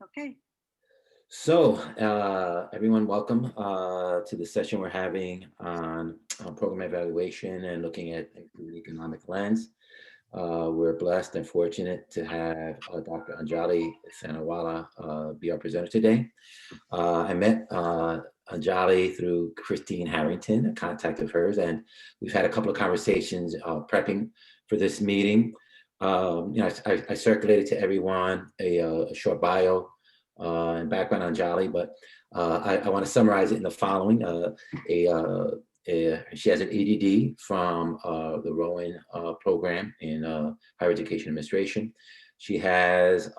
Okay. So, everyone, welcome to the session we're having on program evaluation and looking at the economic lens. We're blessed and fortunate to have Dr. Anjali Thanawala be our presenter today. I met Anjali through Christine Harrington, a contact of hers, and we've had a couple of conversations prepping for this meeting. I circulated to everyone a short bio and background on Jolly, but I want to summarize it in the following. She has an EDD from the Rowan program in higher education administration. She has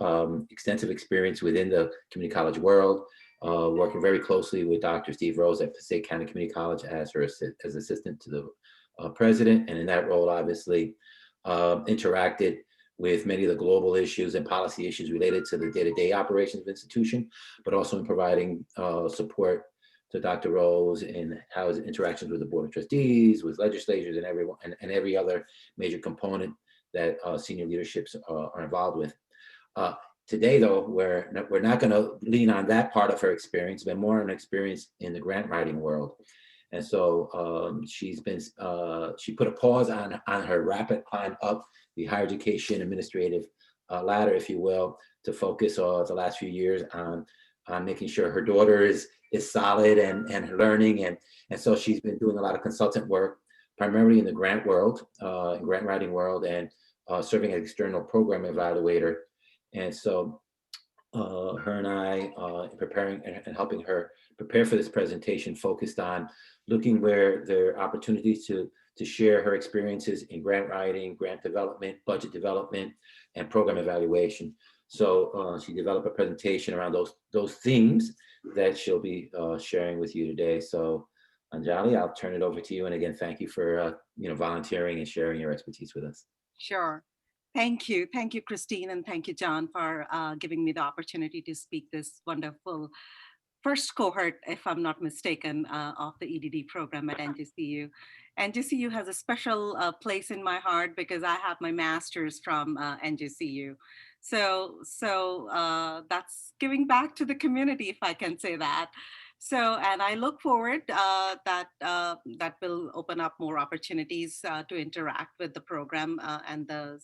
extensive experience within the community college world, working very closely with Dr. Steve Rose at Passaic County Community College as as assistant to the president, and in that role, obviously, interacted with many of the global issues and policy issues related to the day-to-day operations of the institution, but also in providing support to Dr. Rose in how his interactions with the Board of Trustees, with legislatures, and everyone and every other major component that senior leaderships are involved with. Uh, Today, though, we're not going to lean on that part of her experience, but more an experience in the grant writing world. And so she put a pause on her rapid climb up the higher education administrative ladder, if you will, to focus the last few years on making sure her daughter is solid and learning. And so she's been doing a lot of consultant work, primarily in the grant writing world, and serving as external program evaluator. And so her and I, preparing and helping her prepare for this presentation, focused on looking where there are opportunities to share her experiences in grant writing, grant development, budget development, and program evaluation. So she developed a presentation around those themes that she'll be sharing with you today. So Anjali, I'll turn it over to you. And again, thank you for volunteering and sharing your expertise with us. Sure. Thank you. Thank you, Christine, and thank you, John, for giving me the opportunity to speak this wonderful first cohort, if I'm not mistaken, of the EDD program at NGCU. NGCU has a special place in my heart because I have my master's from NGCU. So that's giving back to the community, if I can say that. So, and I look forward that will open up more opportunities to interact with the program and the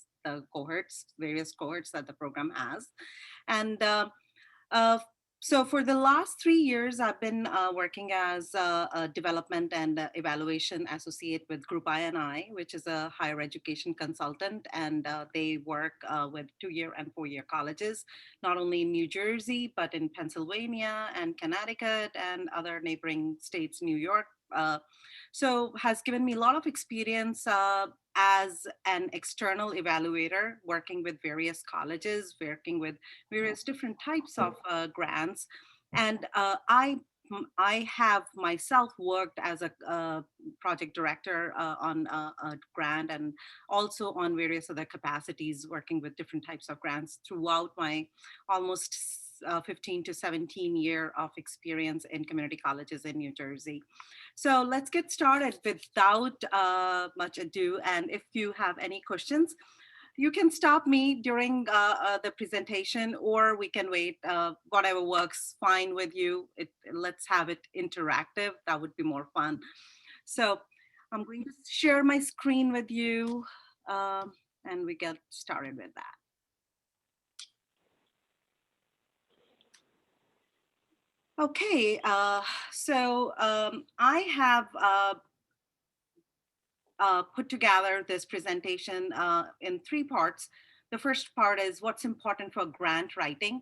cohorts, various cohorts that the program has. And uh, so for the last 3 years, I've been working as a development and evaluation associate with Group I&I, which is a higher education consultant, and they work with 2-year and 4-year colleges, not only in New Jersey, but in Pennsylvania and Connecticut and other neighboring states, New York. So has given me a lot of experience as an external evaluator, working with various colleges, working with various different types of grants. And I have myself worked as a project director on a grant and also on various other capacities, working with different types of grants throughout my almost 15 to 17 year of experience in community colleges in New Jersey. So let's get started without much ado. And if you have any questions, you can stop me during the presentation, or we can wait. Whatever works fine with you. Let's have it interactive. That would be more fun. So I'm going to share my screen with you, and we get started with that. Okay, I have put together this presentation in 3 parts. The first part is what's important for grant writing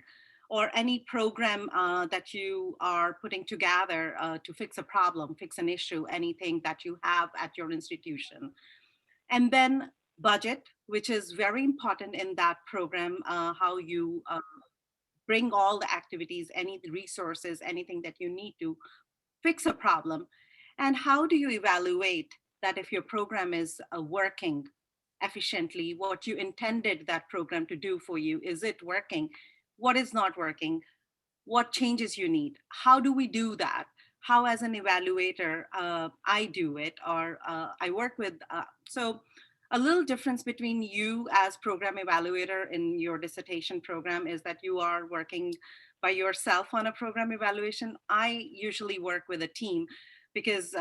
or any program that you are putting together to fix a problem, fix an issue, anything that you have at your institution. And then budget, which is very important in that program, how you bring all the activities, any resources, anything that you need to fix a problem. And how do you evaluate that if your program is working efficiently, what you intended that program to do for you? Is it working? What is not working? What changes you need? How do we do that? How, as an evaluator, I do it, or I work with. So a little difference between you as program evaluator in your dissertation program is that you are working by yourself on a program evaluation. I usually work with a team because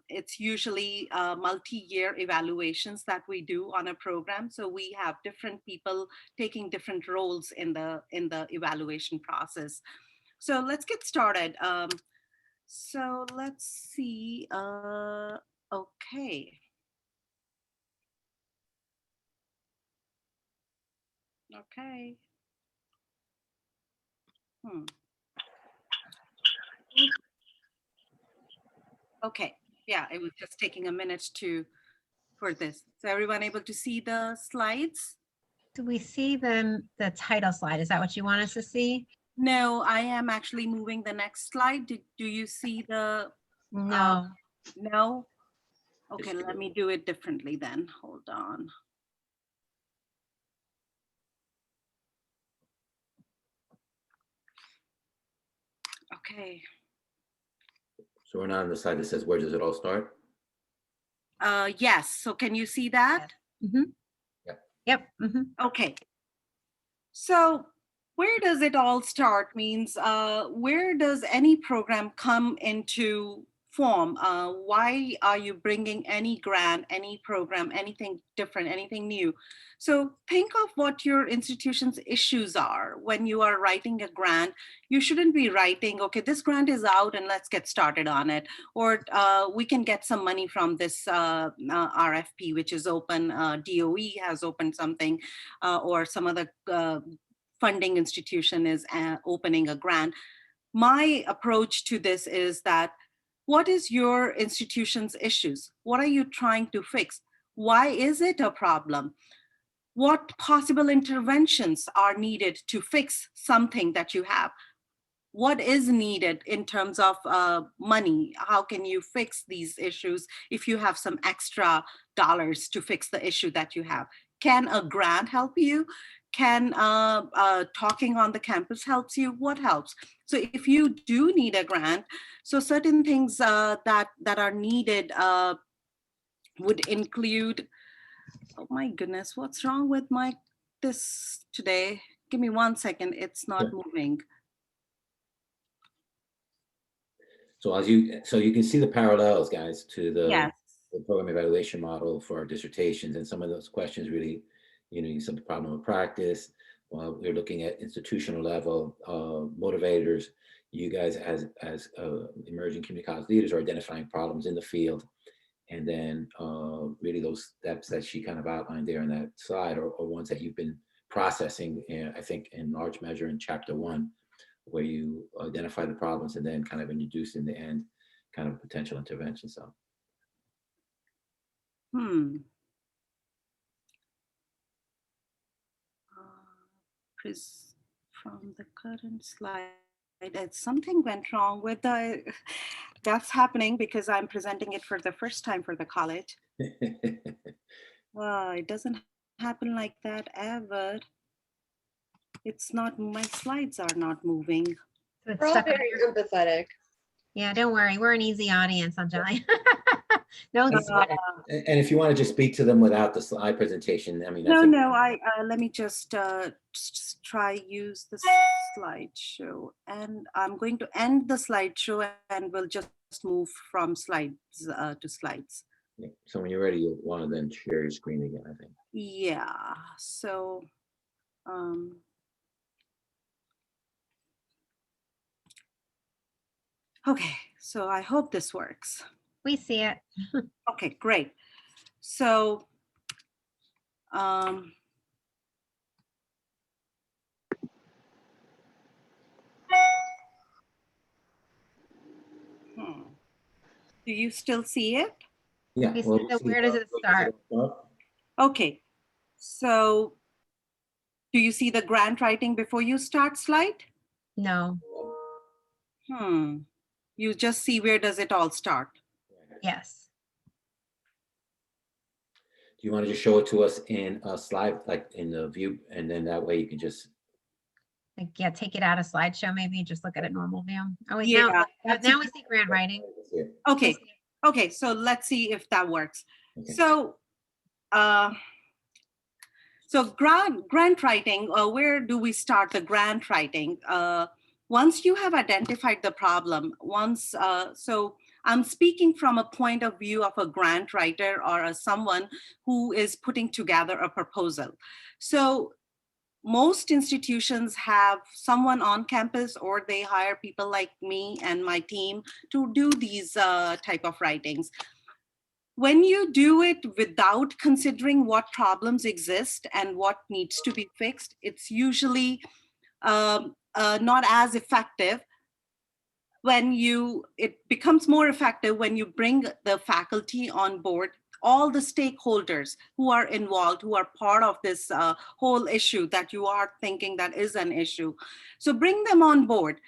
it's usually multi-year evaluations that we do on a program. So we have different people taking different roles in the evaluation process. So let's get started. So let's see. Okay. Okay. Hmm. Okay. Yeah, it was just taking a minute to for this. So everyone able to see the slides? Do we see the title slide? Is that what you want us to see? No, I am actually moving the next slide. Do you see the uh, No. no? Okay, let me do it differently then. Hold on. Okay. So we're not on the side that says, where does it all start? Yes. So can you see that? Yes. Mm-hmm. Yep. Yep. Mm-hmm. Okay. So where does it all start means where does any program come into form? Why are you bringing any grant, any program, anything different, anything new? So think of what your institution's issues are when you are writing a grant. You shouldn't be writing, okay, this grant is out and let's get started on it. Or we can get some money from this RFP, which is open. DOE has opened something or some other funding institution is opening a grant. My approach to this is that what is your institution's issues? What are you trying to fix? Why is it a problem? What possible interventions are needed to fix something that you have? What is needed in terms of money? How can you fix these issues if you have some extra dollars to fix the issue that you have? Can a grant help you? Can talking on the campus helps you? What helps? So if you do need a grant, so certain things that are needed would include, oh my goodness, what's wrong with my this today? Give me 1 second, it's not moving. So so you can see the parallels, guys, to Yes. the program evaluation model for our dissertations, and some of those questions really, some problem of practice. While we're looking at institutional level motivators, you guys as emerging community college leaders are identifying problems in the field, and then really those steps that she kind of outlined there in that slide are ones that you've been processing, I think, in large measure in chapter 1, where you identify the problems and then kind of introduce in the end kind of potential intervention. So. From the current slide, something went wrong with the, that's happening because I'm presenting it for the first time for the college. It doesn't happen like that ever. It's not, my slides are not moving. So We're all very empathetic. Yeah, don't worry. We're an easy audience, Anjali. Don't sweat it. And if you want to just speak to them without the slide presentation, I mean, no, I let me just try use the slideshow, and I'm going to end the slideshow and we'll just move from slides to slides. Yeah. So when you're ready, you'll want to then share your screen again, I think. Yeah, so okay, so I hope this works. We see it. Okay, great. So do you still see it? Yeah. Well, so where does it start? Okay, so do you see the grant writing before you start slide? No. You just see where does it all start? Yes. Do you want to just show it to us in a slide, like in the view, and then that way you can just yeah, take it out of slideshow, maybe just look at it normal view. Oh, wait, Yeah, now we see grant writing. Okay, so let's see if that works. Okay. So uh, so grant writing, where do we start the grant writing? Once you have identified the problem, so I'm speaking from a point of view of a grant writer or someone who is putting together a proposal. So most institutions have someone on campus, or they hire people like me and my team to do these type of writings. When you do it without considering what problems exist and what needs to be fixed, it's usually not as effective. It becomes more effective when you bring the faculty on board, all the stakeholders who are involved, who are part of this whole issue that you are thinking that is an issue. So bring them on board.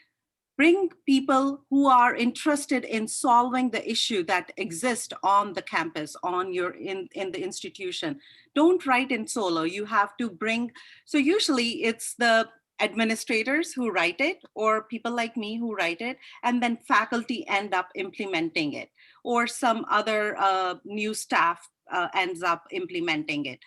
Bring people who are interested in solving the issue that exists on the campus, in the institution. Don't write in solo. You have to bring, so usually it's the administrators who write it, or people like me who write it, and then faculty end up implementing it, or some other new staff ends up implementing it.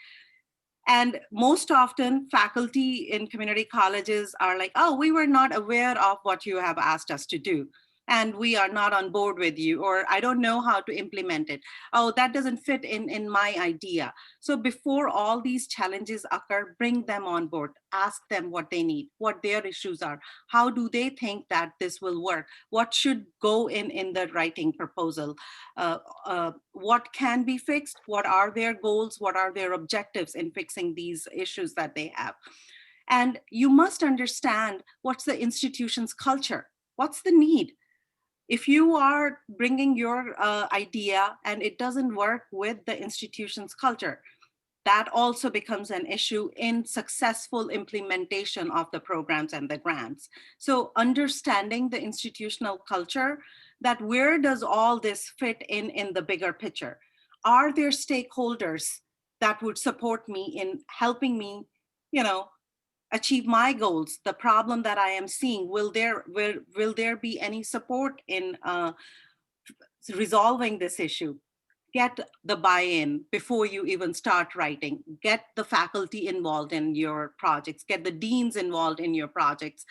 And most often, faculty in community colleges are like, oh, we were not aware of what you have asked us to do, and we are not on board with you, or I don't know how to implement it. Oh, that doesn't fit in my idea. So before all these challenges occur, bring them on board, ask them what they need, what their issues are, how do they think that this will work, what should go in the writing proposal, what can be fixed, what are their goals, what are their objectives in fixing these issues that they have. And you must understand what's the institution's culture, what's the need. If you are bringing your idea and it doesn't work with the institution's culture, that also becomes an issue in successful implementation of the programs and the grants. So understanding the institutional culture, that where does all this fit in the bigger picture? Are there stakeholders that would support me in helping me, you know, achieve my goals? The problem that I am seeing, will there be any support in resolving this issue? Get the buy-in before you even start writing. Get the faculty involved in your projects, get the deans involved in your projects.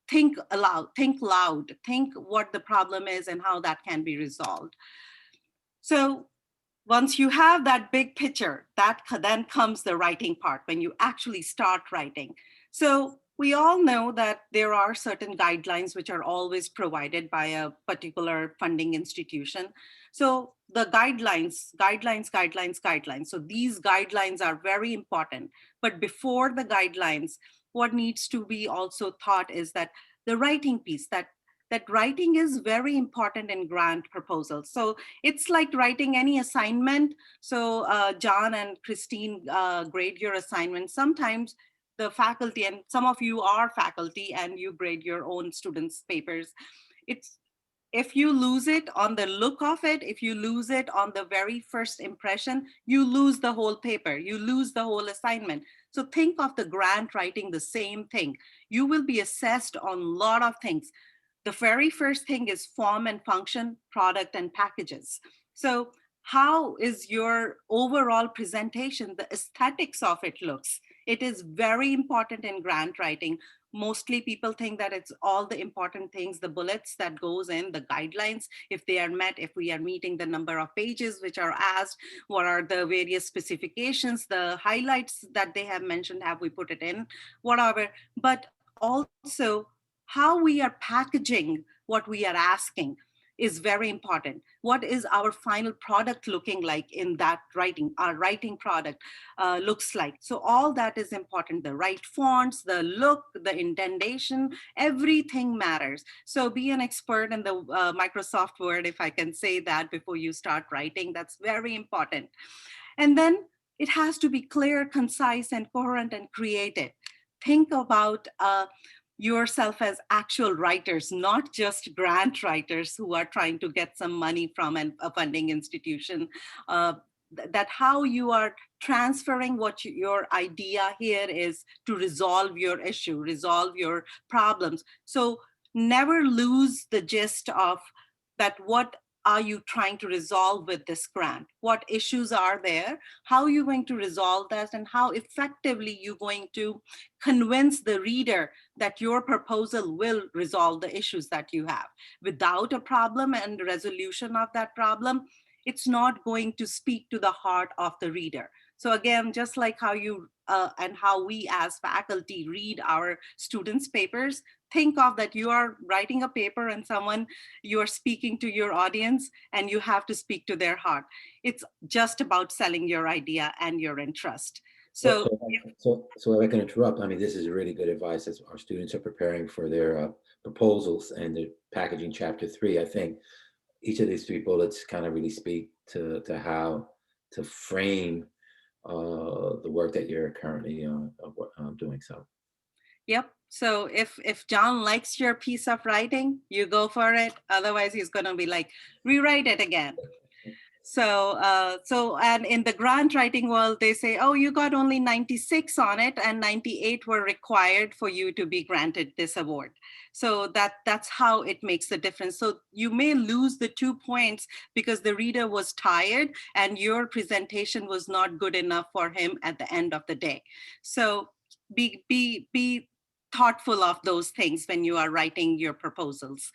Think aloud, think loud, think what the problem is and how that can be resolved. So once you have that big picture, then comes the writing part, when you actually start writing. So we all know that there are certain guidelines which are always provided by a particular funding institution. So the guidelines. So these guidelines are very important. But before the guidelines, what needs to be also thought is that the writing piece, that writing is very important in grant proposals. So it's like writing any assignment. So John and Christine grade your assignment. Sometimes the faculty, and some of you are faculty and you grade your own students' papers. If you lose it on the look of it, if you lose it on the very first impression, you lose the whole paper, you lose the whole assignment. So think of the grant writing the same thing. You will be assessed on a lot of things. The very first thing is form and function, product and packages. So how is your overall presentation, the aesthetics of it looks? It is very important in grant writing. Mostly people think that it's all the important things, the bullets that goes in, the guidelines, if they are met, if we are meeting the number of pages which are asked, what are the various specifications, the highlights that they have mentioned, have we put it in, whatever. But also how we are packaging what we are asking is very important. What is our final product looking like in that writing? Our writing product looks like. So all that is important. The right fonts, the look, the indentation, everything matters. So be an expert in the Microsoft Word, if I can say that, before you start writing. That's very important. And then it has to be clear, concise, and coherent and creative. Think about yourself as actual writers, not just grant writers who are trying to get some money from a funding institution. That how you are transferring what your idea here is to resolve your issue, resolve your problems. So never lose the gist of that, what are you trying to resolve with this grant? What issues are there? How are you going to resolve that? And how effectively you going to convince the reader that your proposal will resolve the issues that you have? Without a problem and resolution of that problem, it's not going to speak to the heart of the reader. So again, just like how you and how we as faculty read our students' papers, think of that you are writing a paper and someone, you are speaking to your audience and you have to speak to their heart. It's just about selling your idea and your interest. So, So so, so if I can interrupt, I mean, this is really good advice as our students are preparing for their proposals and they're packaging chapter 3. I think each of these 3 bullets kind of really speak to how to frame the work that you're currently doing. So, yep. So if John likes your piece of writing, you go for it. Otherwise, he's going to be like, rewrite it again. So and in the grant writing world, they say, oh, you got only 96 on it, and 98 were required for you to be granted this award. So that's how it makes a difference. So you may lose the 2 points because the reader was tired and your presentation was not good enough for him at the end of the day. So be thoughtful of those things when you are writing your proposals.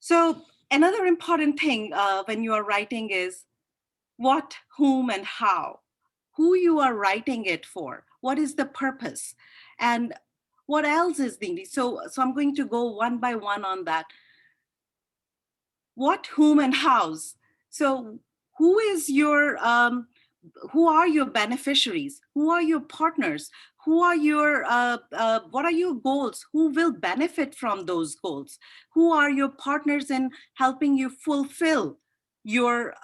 So another important thing when you are writing is what, whom, and how. Who you are writing it for. What is the purpose? And what else is needed? So I'm going to go one by one on that. What, whom, and hows. So who is your who are your beneficiaries? Who are your partners? Who are your what are your goals? Who will benefit from those goals? Who are your partners in helping you fulfill your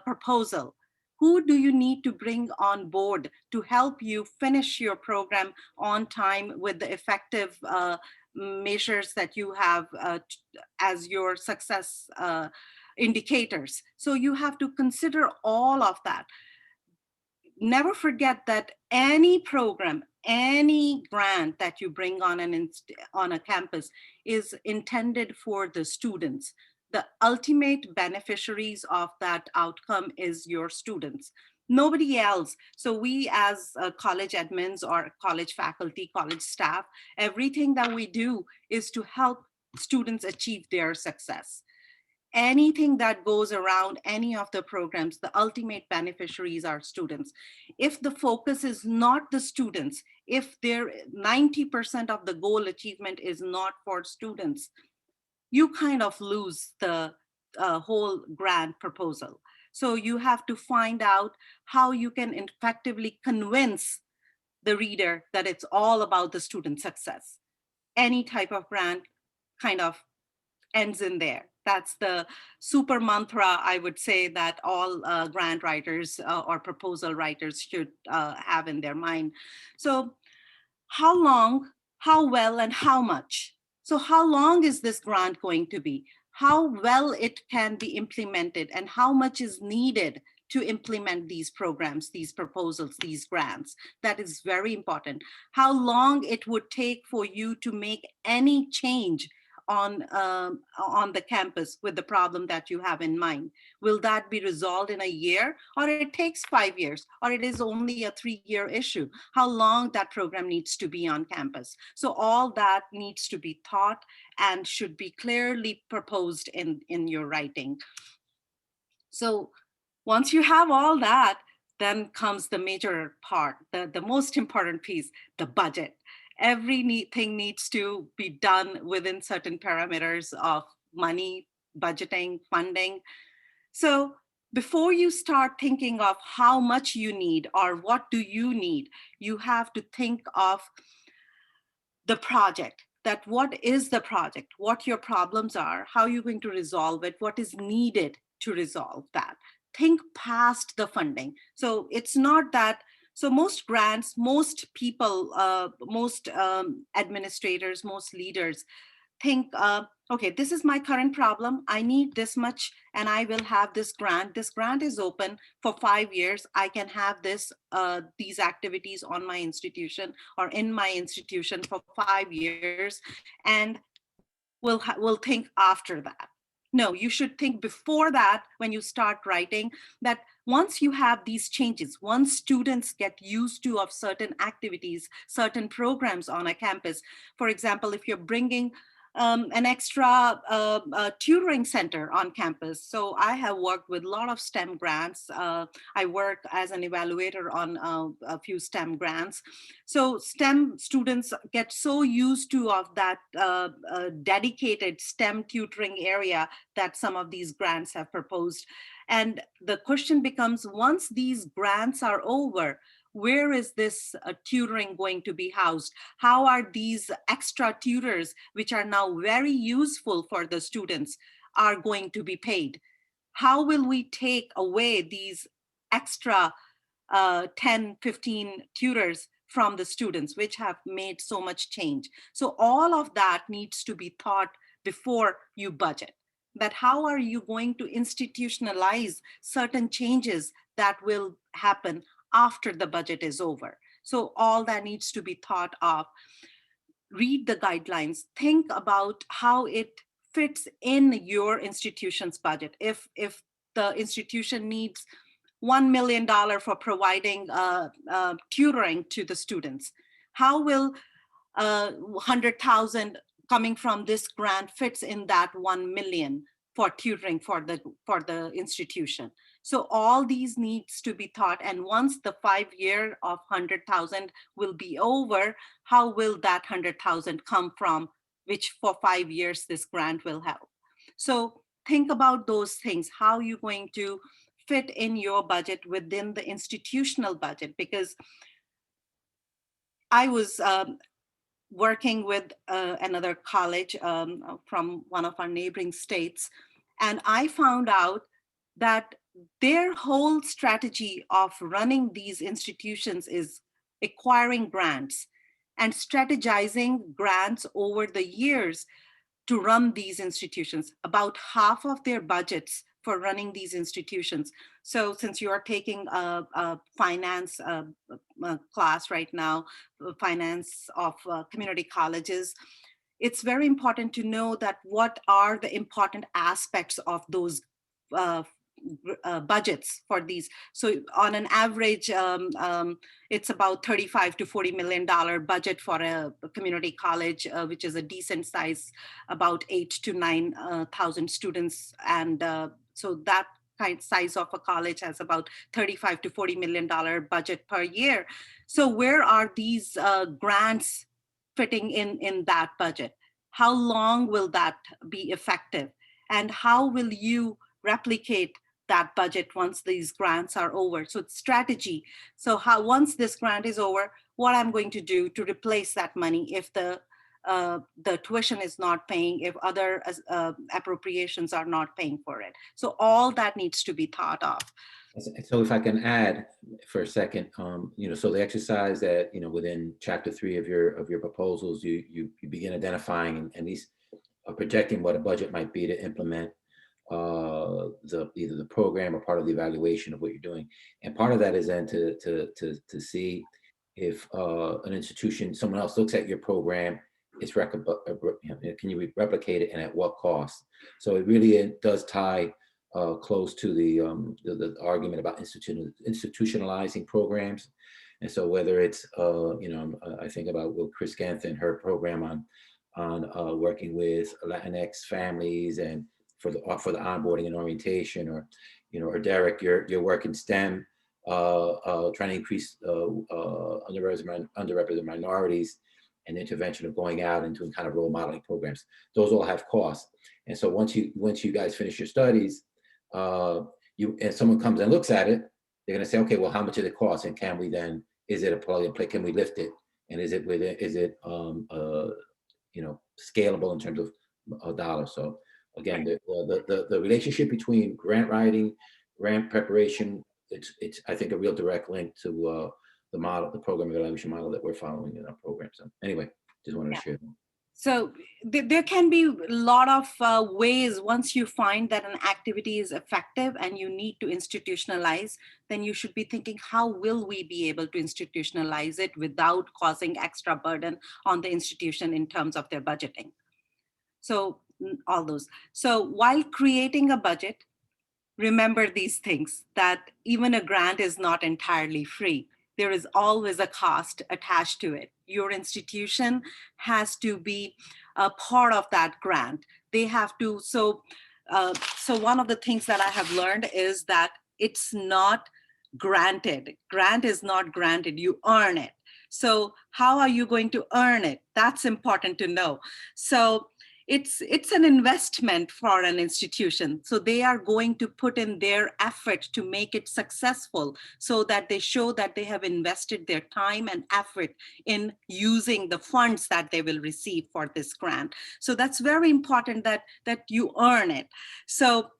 proposal? Who do you need to bring on board to help you finish your program on time with the effective measures that you have as your success indicators? So you have to consider all of that. Never forget that any program, any grant that you bring on on a campus is intended for the students. The ultimate beneficiaries of that outcome is your students, nobody else. So we as college admins or college faculty, college staff, everything that we do is to help students achieve their success. Anything that goes around any of the programs, the ultimate beneficiaries are students. If the focus is not the students, if there 90% of the goal achievement is not for students, you kind of lose the whole grant proposal. So you have to find out how you can effectively convince the reader that it's all about the student success. Any type of grant kind of ends in there. That's the super mantra, I would say, that all grant writers or proposal writers should have in their mind. So how long, how well, and how much? So how long is this grant going to be? How well it can be implemented, and how much is needed to implement these programs, these proposals, these grants? That is very important. How long it would take for you to make any change on the campus with the problem that you have in mind? Will that be resolved in a year, or it takes 5 years, or it is only a 3-year issue? How long that program needs to be on campus? So all that needs to be thought and should be clearly proposed in your writing. So once you have all that, then comes the major part, the most important piece, the budget. Everything needs to be done within certain parameters of money, budgeting, funding. So before you start thinking of how much you need or what do you need, you have to think of the project, that what is the project, what your problems are, how you're going to resolve it, what is needed to resolve that. Think past the funding. So it's not that, so most grants, most people, most administrators, most leaders think, okay, this is my current problem. I need this much and I will have this grant. This grant is open for 5 years. I can have these activities on my institution or in my institution for 5 years, and we'll think after that. No, you should think before that when you start writing that once you have these changes, once students get used to of certain activities, certain programs on a campus, for example, if you're bringing an extra tutoring center on campus. So I have worked with a lot of STEM grants. I work as an evaluator on a few STEM grants. So STEM students get so used to of that dedicated STEM tutoring area that some of these grants have proposed. And the question becomes, once these grants are over, where is this tutoring going to be housed? How are these extra tutors, which are now very useful for the students, are going to be paid? How will we take away these extra 10, 15 tutors from the students, which have made so much change? So all of that needs to be thought before you budget. That how are you going to institutionalize certain changes that will happen after the budget is over? So all that needs to be thought of. Read the guidelines, think about how it fits in your institution's budget. If the institution needs $1 million for providing tutoring to the students, how will 100,000 coming from this grant fits in that 1 million for tutoring for the institution? So all these needs to be thought. And once the 5 year of 100,000 will be over, how will that 100,000 come from, which for 5 years this grant will help? So think about those things, how you're going to fit in your budget within the institutional budget. Because I was working with another college from one of our neighboring states. And I found out that their whole strategy of running these institutions is acquiring grants and strategizing grants over the years to run these institutions. About half of their budgets for running these institutions. So since you are taking a finance class right now, finance of community colleges, it's very important to know that what are the important aspects of those uh, budgets for these. So on an average, it's about 35 to $40 million budget for a community college, which is a decent size, about 8 to 9,000 students. And so that kind size of a college has about 35 to $40 million budget per year. So where are these grants fitting in that budget? How long will that be effective? And how will you replicate that budget once these grants are over? So it's strategy. So how, once this grant is over, what I'm going to do to replace that money if the tuition is not paying, if other appropriations are not paying for it. So all that needs to be thought of. So if I can add for a second, so the exercise that, within chapter 3 of your proposals, you begin identifying and at least projecting what a budget might be to implement either the program or part of the evaluation of what you're doing. And part of that is then to see if an institution, someone else looks at your program, can you replicate it and at what cost? So it really does tie close to the argument about institutionalizing programs. And so whether it's, I think about Will Chris Ganth and her program on working with Latinx families and for the onboarding and orientation, or Derek, your work in STEM, trying to increase underrepresented minorities and intervention of going out and doing kind of role modeling programs. Those all have costs. And so once you guys finish your studies, and someone comes and looks at it, they're going to say, okay, well, how much did it cost? And can we then, is it a plug and play? Can we lift it? And is it scalable in terms of dollars? So again, the relationship between grant writing, grant preparation, it's I think a real direct link to the program evaluation model that we're following in our program. So anyway, just wanted to share that. So there can be a lot of ways. Once you find that an activity is effective and you need to institutionalize, then you should be thinking, how will we be able to institutionalize it without causing extra burden on the institution in terms of their budgeting? So all those. So while creating a budget, remember these things, that even a grant is not entirely free. There is always a cost attached to it. Your institution has to be a part of that grant. They have to. So one of the things that I have learned is that it's not granted. Grant is not granted. You earn it. So how are you going to earn it? That's important to know. So it's an investment for an institution, so they are going to put in their effort to make it successful, so that they show that they have invested their time and effort in using the funds that they will receive for this grant. So that's very important, that you earn it. So,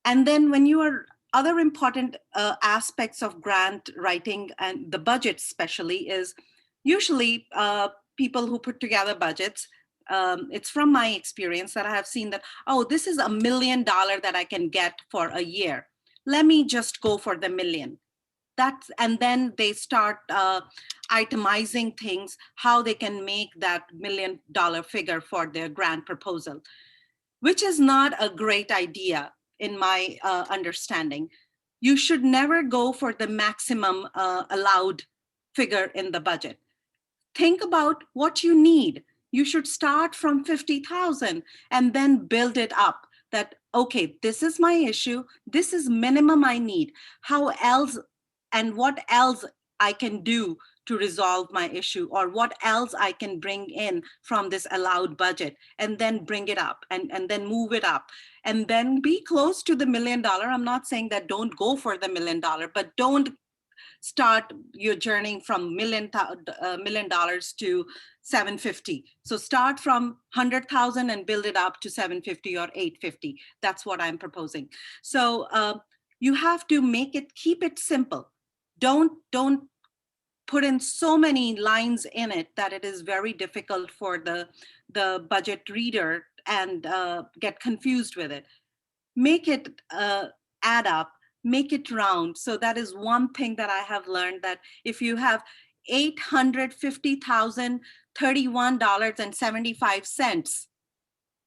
and then when you are, other important aspects of grant writing and the budget especially is, usually people who put together budgets, it's from my experience that I have seen that, oh, this is $1 million that I can get for a year. Let me just go for the million. That's, and then they start itemizing things, how they can make that $1 million figure for their grant proposal, which is not a great idea in my understanding. You should never go for the maximum allowed figure in the budget. Think about what you need. You should start from 50,000 and then build it up. That, okay, this is my issue. This is minimum I need. How else and what else I can do to resolve my issue, or what else I can bring in from this allowed budget, and then bring it up and then move it up and then be close to the $1 million. I'm not saying that don't go for the $1 million, but don't start your journey from $1 million to 750. So start from 100,000 and build it up to 750 or 850. That's what I'm proposing. So you have to keep it simple. Don't put in so many lines in it that it is very difficult for the budget reader and get confused with it. Make it add up, make it round. So that is one thing that I have learned, that if you have $850,031.75,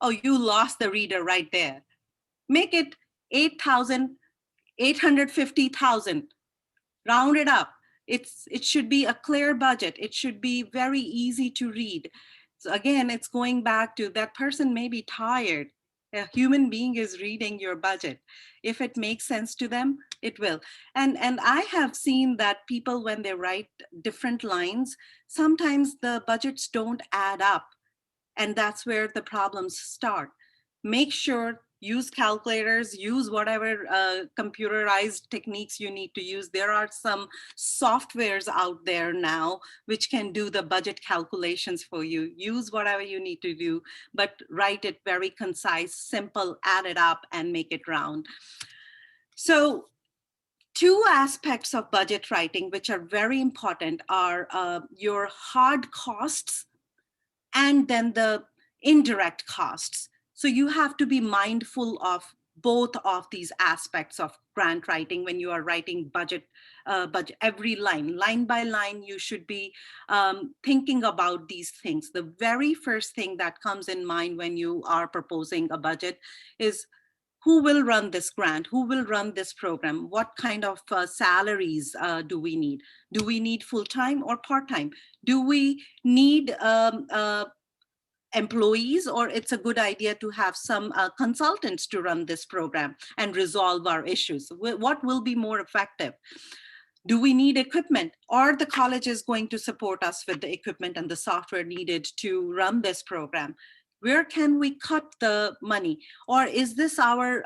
oh, you lost the reader right there. Make it 8,000, 850,000, round it up. It should be a clear budget. It should be very easy to read. So again, it's going back to that person may be tired. A human being is reading your budget. If it makes sense to them, it will. And I have seen that people, when they write different lines, sometimes the budgets don't add up, and that's where the problems start. Make sure, use calculators, use whatever computerized techniques you need to use. There are some softwares out there now which can do the budget calculations for you. Use whatever you need to do, but write it very concise, simple, add it up and make it round. So two aspects of budget writing which are very important are your hard costs and then the indirect costs. So you have to be mindful of both of these aspects of grant writing when you are writing budget. Every line by line, you should be thinking about these things. The very first thing that comes in mind when you are proposing a budget is, who will run this grant? Who will run this program? What kind of salaries do we need? Do we need full-time or part-time? Do we need employees, or it's a good idea to have some consultants to run this program and resolve our issues? What will be more effective? Do we need equipment? Are the colleges going to support us with the equipment and the software needed to run this program? Where can we cut the money? Or is this our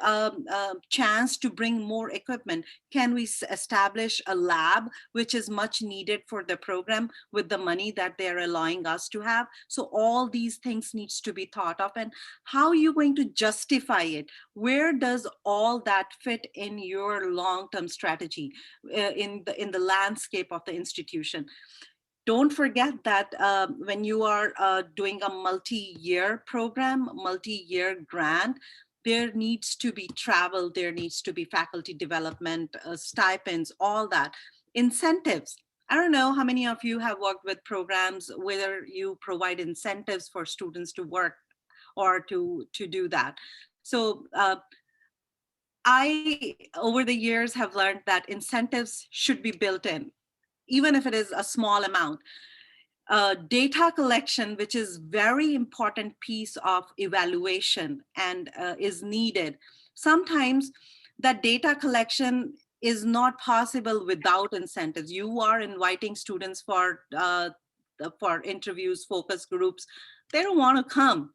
chance to bring more equipment? Can we establish a lab, which is much needed for the program with the money that they're allowing us to have? So all these things needs to be thought of. And how are you going to justify it? Where does all that fit in your long-term strategy, in the landscape of the institution? Don't forget that when you are doing a multi-year program, multi-year grant, there needs to be travel, there needs to be faculty development, stipends, all that. Incentives. I don't know how many of you have worked with programs where you provide incentives for students to work or to do that. So I, over the years, have learned that incentives should be built in, even if it is a small amount. Data collection, which is very important piece of evaluation and is needed. Sometimes that data collection is not possible without incentives. You are inviting students for interviews, focus groups. They don't want to come.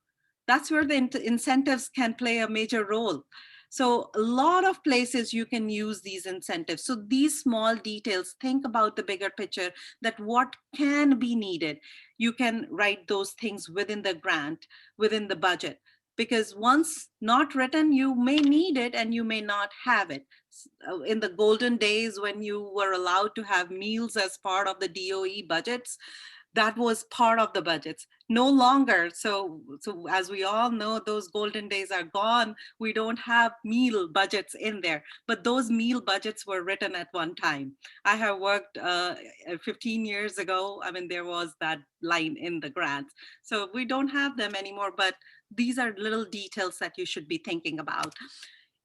That's where the incentives can play a major role. So a lot of places you can use these incentives. So these small details, think about the bigger picture, that what can be needed. You can write those things within the grant, within the budget, because once not written, you may need it and you may not have it. In the golden days when you were allowed to have meals as part of the DOE budgets, that was part of the budgets. No longer. So as we all know, those golden days are gone. We don't have meal budgets in there, but those meal budgets were written at one time. I have worked 15 years ago. I mean, there was that line in the grants. So we don't have them anymore, but these are little details that you should be thinking about.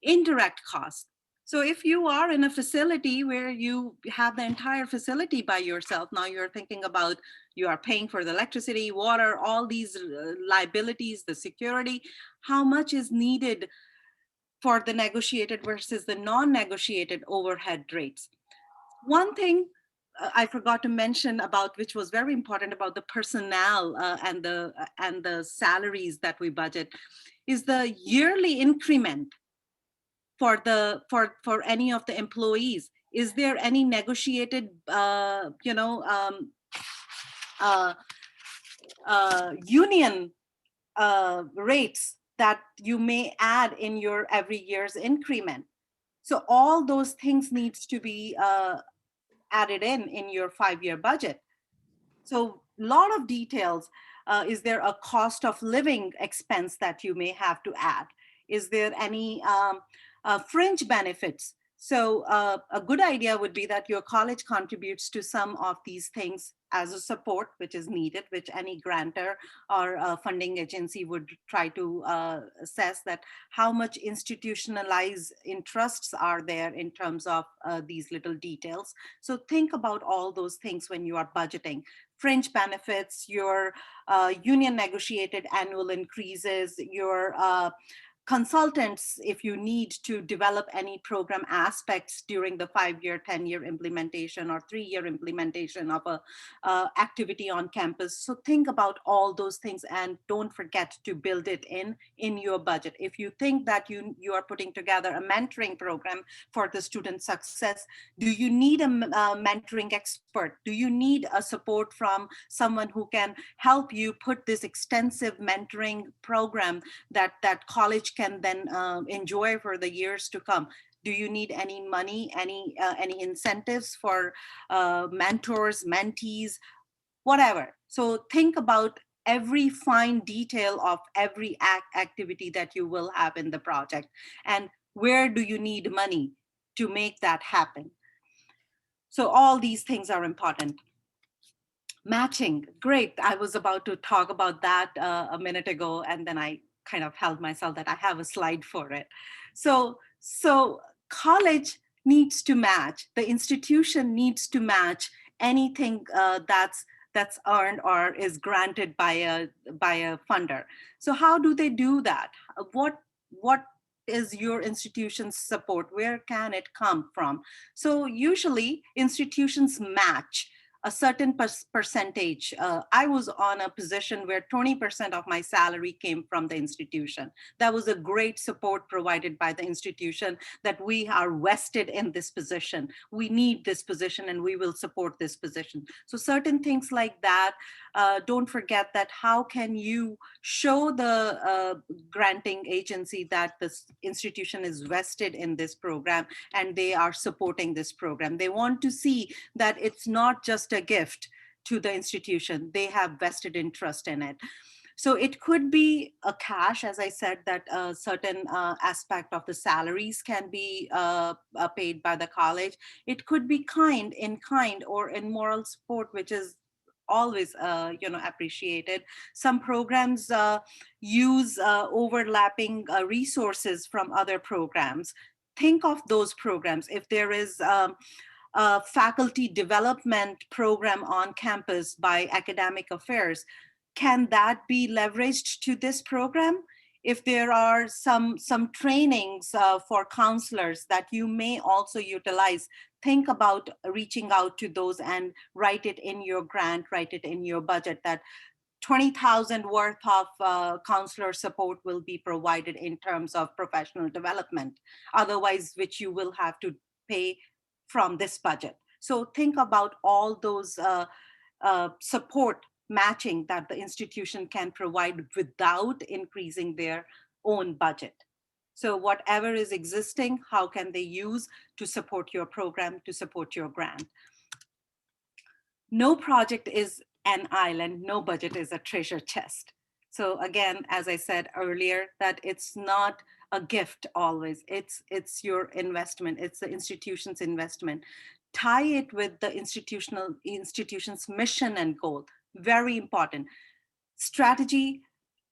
Indirect costs. So if you are in a facility where you have the entire facility by yourself, now you're thinking about, you are paying for the electricity, water, all these liabilities, the security, how much is needed for the negotiated versus the non-negotiated overhead rates. One thing I forgot to mention about, which was very important about the personnel and the salaries that we budget, is the yearly increment for any of the employees. Is there any negotiated uh, union rates that you may add in your every year's increment? So all those things needs to be added in your 5-year budget. So a lot of details. Is there a cost of living expense that you may have to add? Is there any fringe benefits? So a good idea would be that your college contributes to some of these things as a support, which is needed, which any grantor or funding agency would try to assess, that how much institutionalized interests are there in terms of these little details. So think about all those things when you are budgeting. Fringe benefits, your union negotiated annual increases, your consultants, if you need to develop any program aspects during the 5-year, 10-year implementation or 3-year implementation of a activity on campus. So think about all those things and don't forget to build it in your budget. If you think that you are putting together a mentoring program for the student success, do you need a mentoring expert? Do you need a support from someone who can help you put this extensive mentoring program that college can then enjoy for the years to come? Do you need any money, any incentives for mentors, mentees, whatever? So think about every fine detail of every activity that you will have in the project, and where do you need money to make that happen? So all these things are important. Matching, great. I was about to talk about that a minute ago, and then I kind of held myself that I have a slide for it. So college needs to match, the institution needs to match anything that's earned or is granted by a funder. So how do they do that? What is your institution's support? Where can it come from? So usually institutions match a certain percentage. I was on a position where 20% of my salary came from the institution. That was a great support provided by the institution, that we are vested in this position. We need this position and we will support this position. So certain things like that. Don't forget that how can you show the granting agency that this institution is vested in this program and they are supporting this program. They want to see that it's not just a gift to the institution. They have vested interest in it. So it could be a cash, as I said, that a certain aspect of the salaries can be paid by the college. It could be in kind or in moral support, which is always appreciated. Some programs use overlapping resources from other programs. Think of those programs. If there is a faculty development program on campus by academic affairs, can that be leveraged to this program? If there are some trainings for counselors that you may also utilize, think about reaching out to those and write it in your grant, write it in your budget, that 20,000 worth of counselor support will be provided in terms of professional development, otherwise which you will have to pay from this budget. So think about all those support matching that the institution can provide without increasing their own budget. So whatever is existing, how can they use to support your program, to support your grant? No project is an island, no budget is a treasure chest. So again, as I said earlier, that it's not a gift always, it's your investment, it's the institution's investment. Tie it with the institution's mission and goal. Very important. Strategy.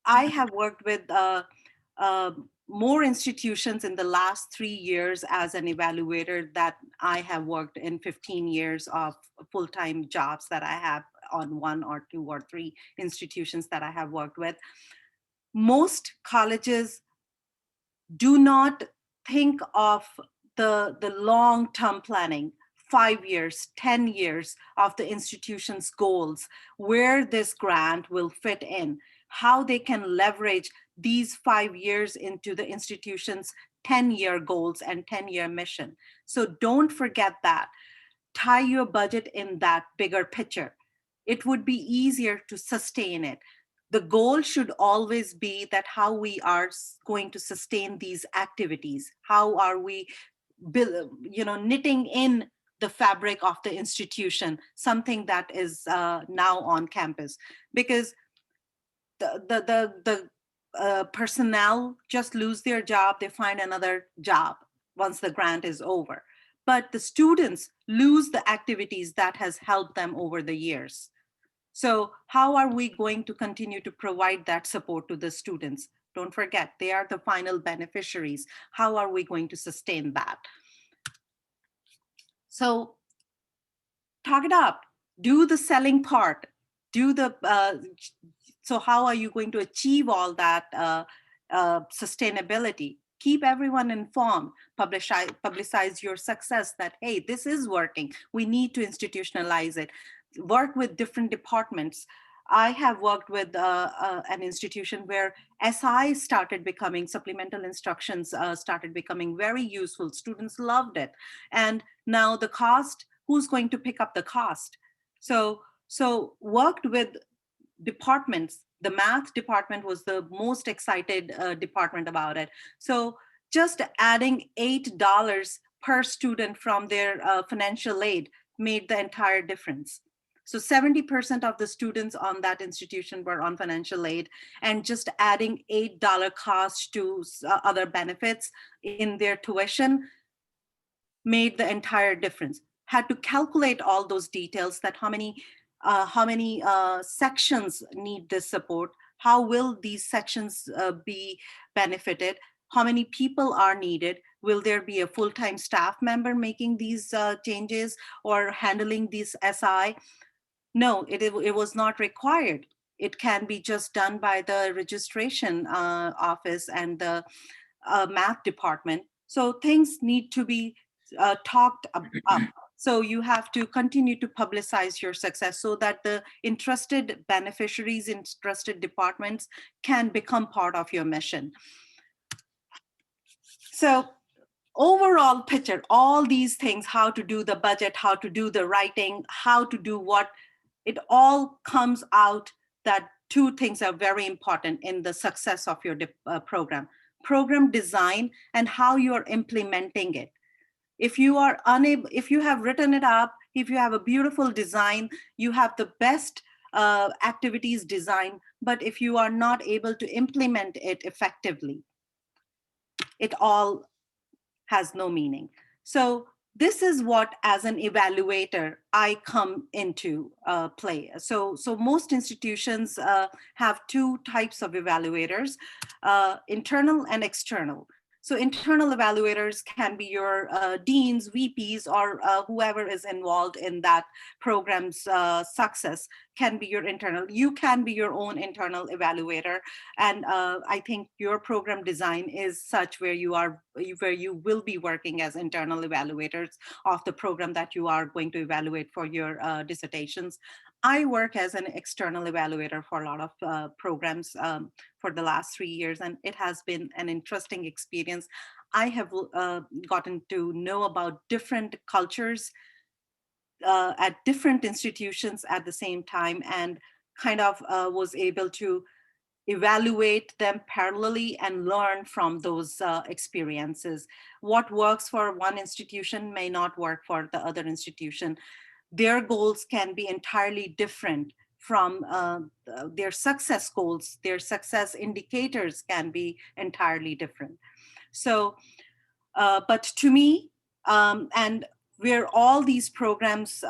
I have worked with uh, more institutions in the last 3 years as an evaluator that I have worked in 15 years of full-time jobs that I have on one or two or three institutions that I have worked with. Most colleges do not think of the long-term planning, 5 years, 10 years of the institution's goals, where this grant will fit in, how they can leverage these 5 years into the institution's 10-year goals and 10-year mission. So don't forget that. Tie your budget in that bigger picture. It would be easier to sustain it. The goal should always be that how we are going to sustain these activities. How are we knitting in the fabric of the institution, something that is now on campus? Because the personnel just lose their job, they find another job once the grant is over. But the students lose the activities that has helped them over the years. So how are we going to continue to provide that support to the students? Don't forget, they are the final beneficiaries. How are we going to sustain that? So talk it up, do the selling part, do the, so how are you going to achieve all that sustainability? Keep everyone informed, publicize your success that, hey, this is working. We need to institutionalize it. Work with different departments. I have worked with an institution where SI started becoming, supplemental instructions started becoming very useful. Students loved it. And now the cost, who's going to pick up the cost? So worked with departments. The math department was the most excited department about it. So just adding $8 per student from their financial aid made the entire difference. So 70% of the students on that institution were on financial aid, and just adding $8 cost to other benefits in their tuition made the entire difference. Had to calculate all those details, that how many sections need this support, how will these sections be benefited, how many people are needed, will there be a full-time staff member making these changes or handling these SI? No, it was not required. It can be just done by the registration office and the math department. So things need to be talked up. So you have to continue to publicize your success so that the interested beneficiaries, interested departments can become part of your mission. So overall picture, all these things, how to do the budget, how to do the writing, how to do what, it all comes out that two things are very important in the success of your program. Program design and how you're implementing it. If you are unable, if you have written it up, if you have a beautiful design, you have the best activities design, but if you are not able to implement it effectively, it all has no meaning. So this is what, as an evaluator, I come into play. So most institutions have two types of evaluators, internal and external. So internal evaluators can be your deans, VPs, or whoever is involved in that program's success can be your internal. You can be your own internal evaluator. And I think your program design is such where you will be working as internal evaluators of the program that you are going to evaluate for your dissertations. I work as an external evaluator for a lot of programs for the last 3 years, and it has been an interesting experience. I have gotten to know about different cultures at different institutions at the same time, and kind of was able to evaluate them parallelly and learn from those experiences. What works for one institution may not work for the other institution. Their goals can be entirely different from their success goals. Their success indicators can be entirely different. So but to me, and where all these programs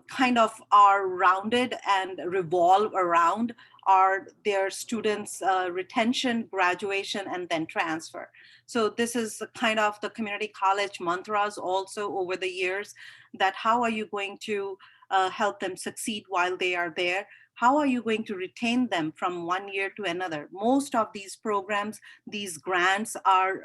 kind of are rounded and revolve around are their students' retention, graduation, and then transfer. So this is kind of the community college mantras also over the years, that how are you going to help them succeed while they are there? How are you going to retain them from one year to another? Most of these programs, these grants are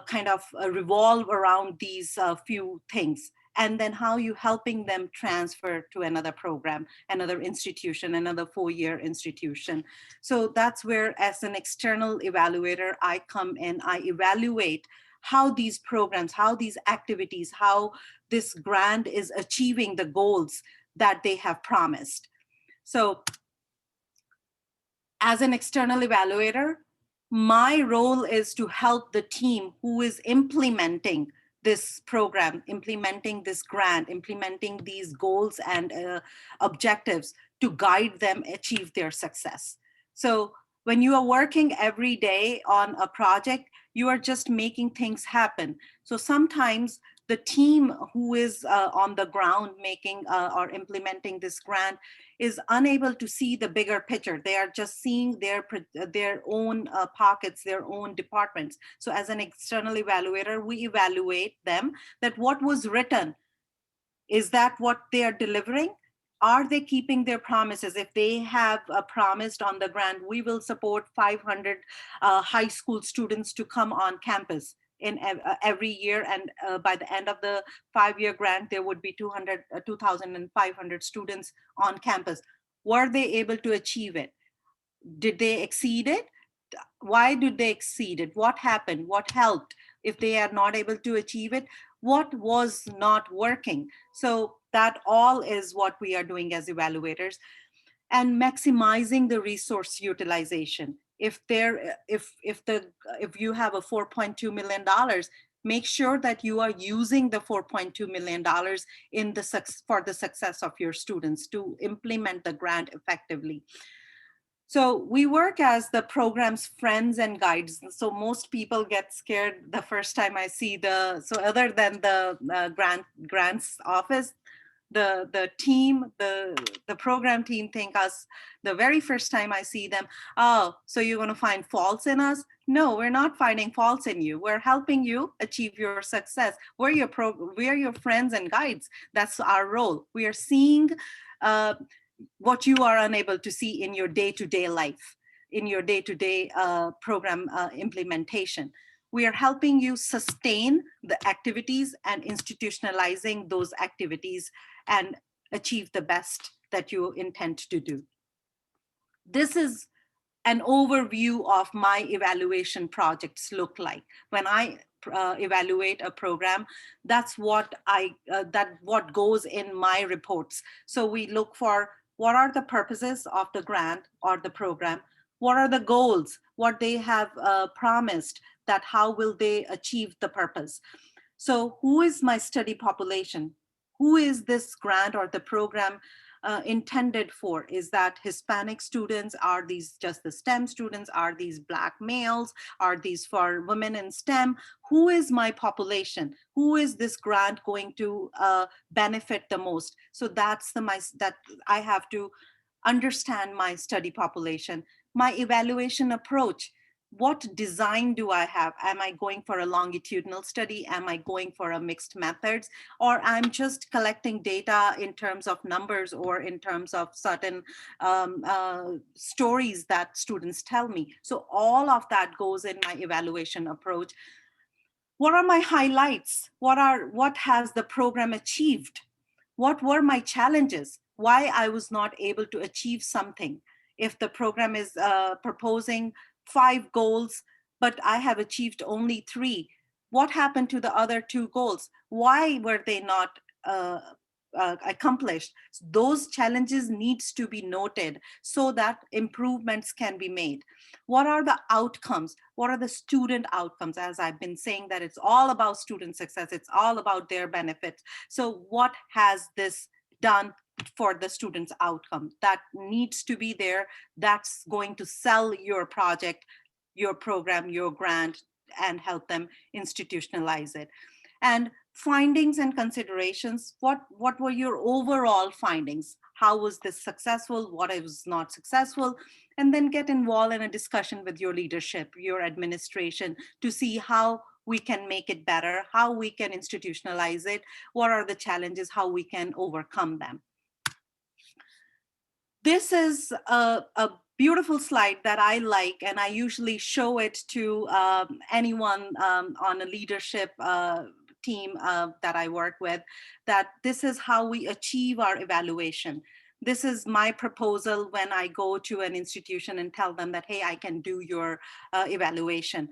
kind of revolve around these few things. And then how you helping them transfer to another program, another institution, another 4-year institution. So that's where, as an external evaluator, I come in, I evaluate how these programs, how these activities, how this grant is achieving the goals that they have promised. So as an external evaluator, my role is to help the team who is implementing this program, implementing this grant, implementing these goals and objectives, to guide them achieve their success. So when you are working every day on a project, you are just making things happen. So sometimes the team who is on the ground making or implementing this grant is unable to see the bigger picture. They are just seeing their own pockets, their own departments. So as an external evaluator, we evaluate them, that what was written, is that what they are delivering? Are they keeping their promises? If they have promised on the grant, we will support 500 high school students to come on campus in every year, and by the end of the 5-year grant there would be 2,500 students on campus. Were they able to achieve it? Did they exceed it? Why did they exceed it? What happened? What helped? If they are not able to achieve it, what was not working? So that all is what we are doing as evaluators. And maximizing the resource utilization. If you have a $4.2 million, make sure that you are using the $4.2 million for the success of your students, to implement the grant effectively. So we work as the program's friends and guides. So most people get scared the first time I see so other than the grants office, the team, the program team think us, the very first time I see them, oh, so you're going to find faults in us? No, we're not finding faults in you. We're helping you achieve your success. We're your friends and guides. That's our role. We are seeing what you are unable to see in your day-to-day life, in your day-to-day program implementation. We are helping you sustain the activities and institutionalizing those activities and achieve the best that you intend to do. This is an overview of my evaluation projects look like. When I evaluate a program, that's what what goes in my reports. So we look for, what are the purposes of the grant or the program? What are the goals? What they have promised, that how will they achieve the purpose? So who is my study population? Who is this grant or the program intended for? Is that Hispanic students? Are these just the STEM students? Are these Black males? Are these for women in STEM? Who is my population? Who is this grant going to benefit the most? So that's that I have to understand my study population. My evaluation approach, what design do I have? Am I going for a longitudinal study? Am I going for a mixed methods? Or I'm just collecting data in terms of numbers or in terms of certain stories that students tell me? So all of that goes in my evaluation approach. What are my highlights? What has the program achieved? What were my challenges? Why I was not able to achieve something? If the program is proposing 5 goals, but I have achieved only 3, what happened to the other 2 goals? Why were they not accomplished? Those challenges needs to be noted so that improvements can be made. What are the outcomes? What are the student outcomes? As I've been saying, that it's all about student success, it's all about their benefits. So what has this done for the students' outcome? That needs to be there. That's going to sell your project, your program, your grant, and help them institutionalize it. And findings and considerations, what were your overall findings? How was this successful? What was not successful? And then get involved in a discussion with your leadership, your administration, to see how we can make it better, how we can institutionalize it, what are the challenges, how we can overcome them. This is a beautiful slide that I like, and I usually show it to anyone on a leadership team that I work with, that this is how we achieve our evaluation. This is my proposal when I go to an institution and tell them that, hey, I can do your evaluation.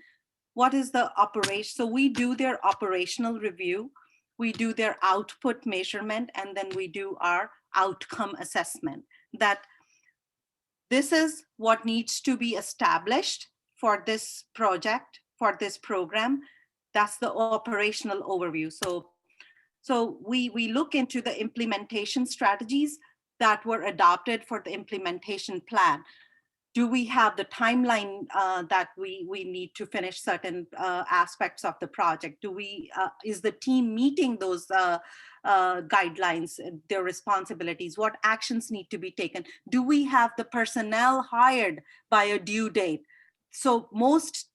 What is the operation? So we do their operational review, we do their output measurement, and then we do our outcome assessment. That this is what needs to be established for this project, for this program. That's the operational overview. So we look into the implementation strategies that were adopted for the implementation plan. Do we have the timeline that we need to finish certain aspects of the project? Is the team meeting those guidelines, their responsibilities? What actions need to be taken? Do we have the personnel hired by a due date? So most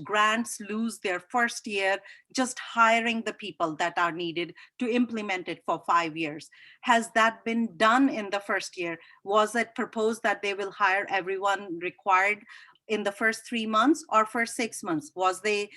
grants lose their first year just hiring the people that are needed to implement it for 5 years. Has that been done in the first year? Was it proposed that they will hire everyone required in the first 3 months or first 6 months? Were they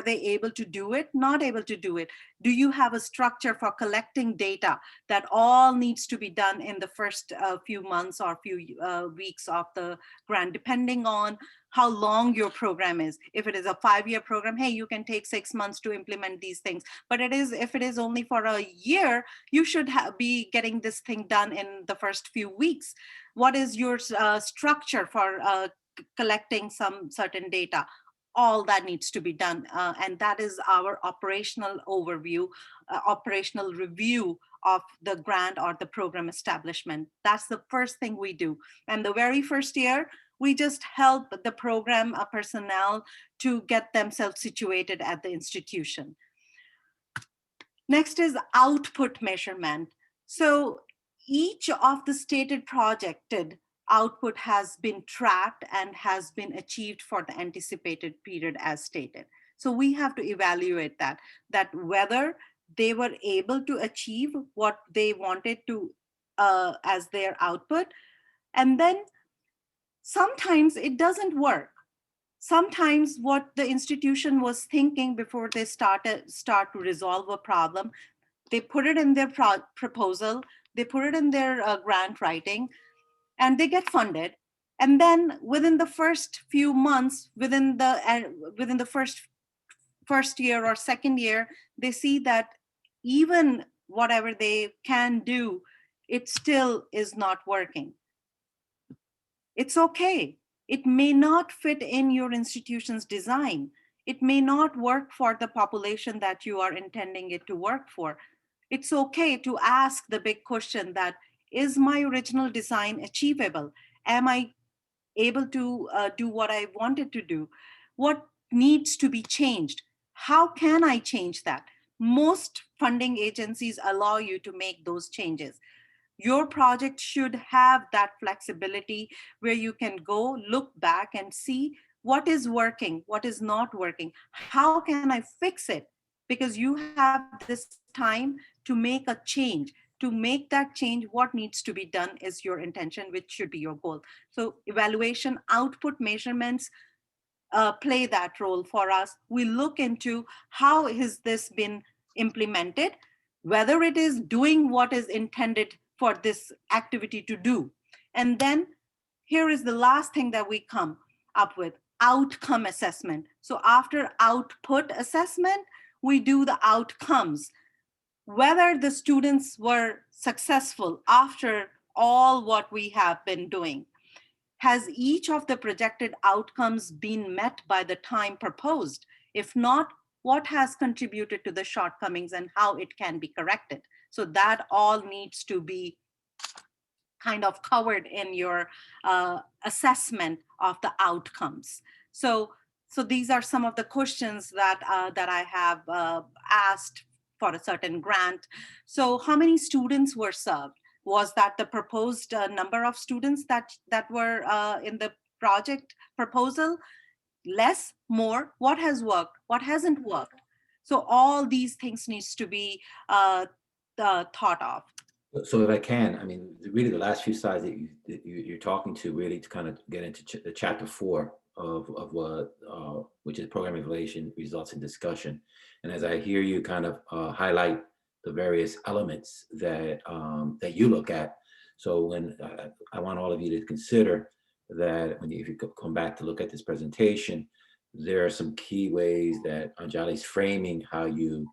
able to do it? Not able to do it? Do you have a structure for collecting data that all needs to be done in the first few months or few weeks of the grant, depending on how long your program is? If it is a 5-year program, hey, you can take 6 months to implement these things. But if it is only for a year, you should be getting this thing done in the first few weeks. What is your structure for collecting some certain data? All that needs to be done. And that is our operational overview, operational review of the grant or the program establishment. That's the first thing we do. And the very first year, we just help the program personnel to get themselves situated at the institution. Next is output measurement. So each of the stated projected output has been tracked and has been achieved for the anticipated period as stated. So we have to evaluate that whether they were able to achieve what they wanted to as their output. And then sometimes it doesn't work. Sometimes what the institution was thinking before they start to resolve a problem, they put it in their proposal, they put it in their grant writing, and they get funded. And then within the first few months, within the first year or second year, they see that even whatever they can do, it still is not working. It's okay. It may not fit in your institution's design. It may not work for the population that you are intending it to work for. It's okay to ask the big question that, is my original design achievable? Am I able to do what I wanted to do? What needs to be changed? How can I change that? Most funding agencies allow you to make those changes. Your project should have that flexibility where you can go look back and see what is working, what is not working, how can I fix it, because you have this time to make a change. To make that change, what needs to be done is your intention, which should be your goal. So evaluation, output measurements play that role for us. We look into how has this been implemented, whether it is doing what is intended for this activity to do. And then here is the last thing that we come up with: outcome assessment. So after output assessment, we do the outcomes, whether the students were successful after all what we have been doing. Has each of the projected outcomes been met by the time proposed? If not, what has contributed to the shortcomings and how it can be corrected? So that all needs to be kind of covered in your assessment of the outcomes. So these are some of the questions that I have asked for a certain grant. So how many students were served? Was that the proposed number of students that were in the project proposal? Less, more? What has worked? What hasn't worked? So all these things needs to be thought of. So if I can, I mean, really the last few slides you're talking to really to kind of get into the chapter 4 of what, which is program evaluation results and discussion. And as I hear you kind of highlight the various elements that that you look at, so when I want all of you to consider that if you come back to look at this presentation, there are some key ways that Anjali's framing how you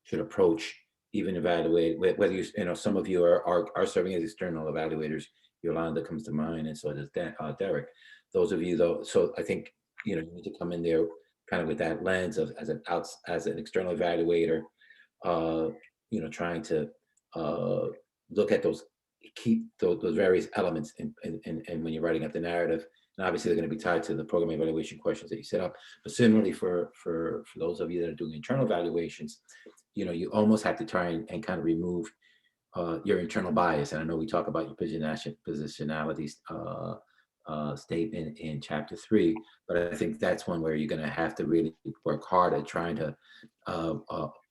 should approach even evaluate, whether you know, some of you are serving as external evaluators. Yolanda comes to mind, and so does Derek. Those of you though, so I think, you know, you need to come in there kind of with that lens of as an external evaluator, you know, trying to look at those, keep those various elements and when you're writing up the narrative. And obviously they're going to be tied to the program evaluation questions that you set up. But similarly for those of you that are doing internal evaluations, you know, you almost have to try and kind of remove your internal bias. And I know we talk about your positionality statement in chapter 3, but I think that's one where you're going to have to really work hard at trying to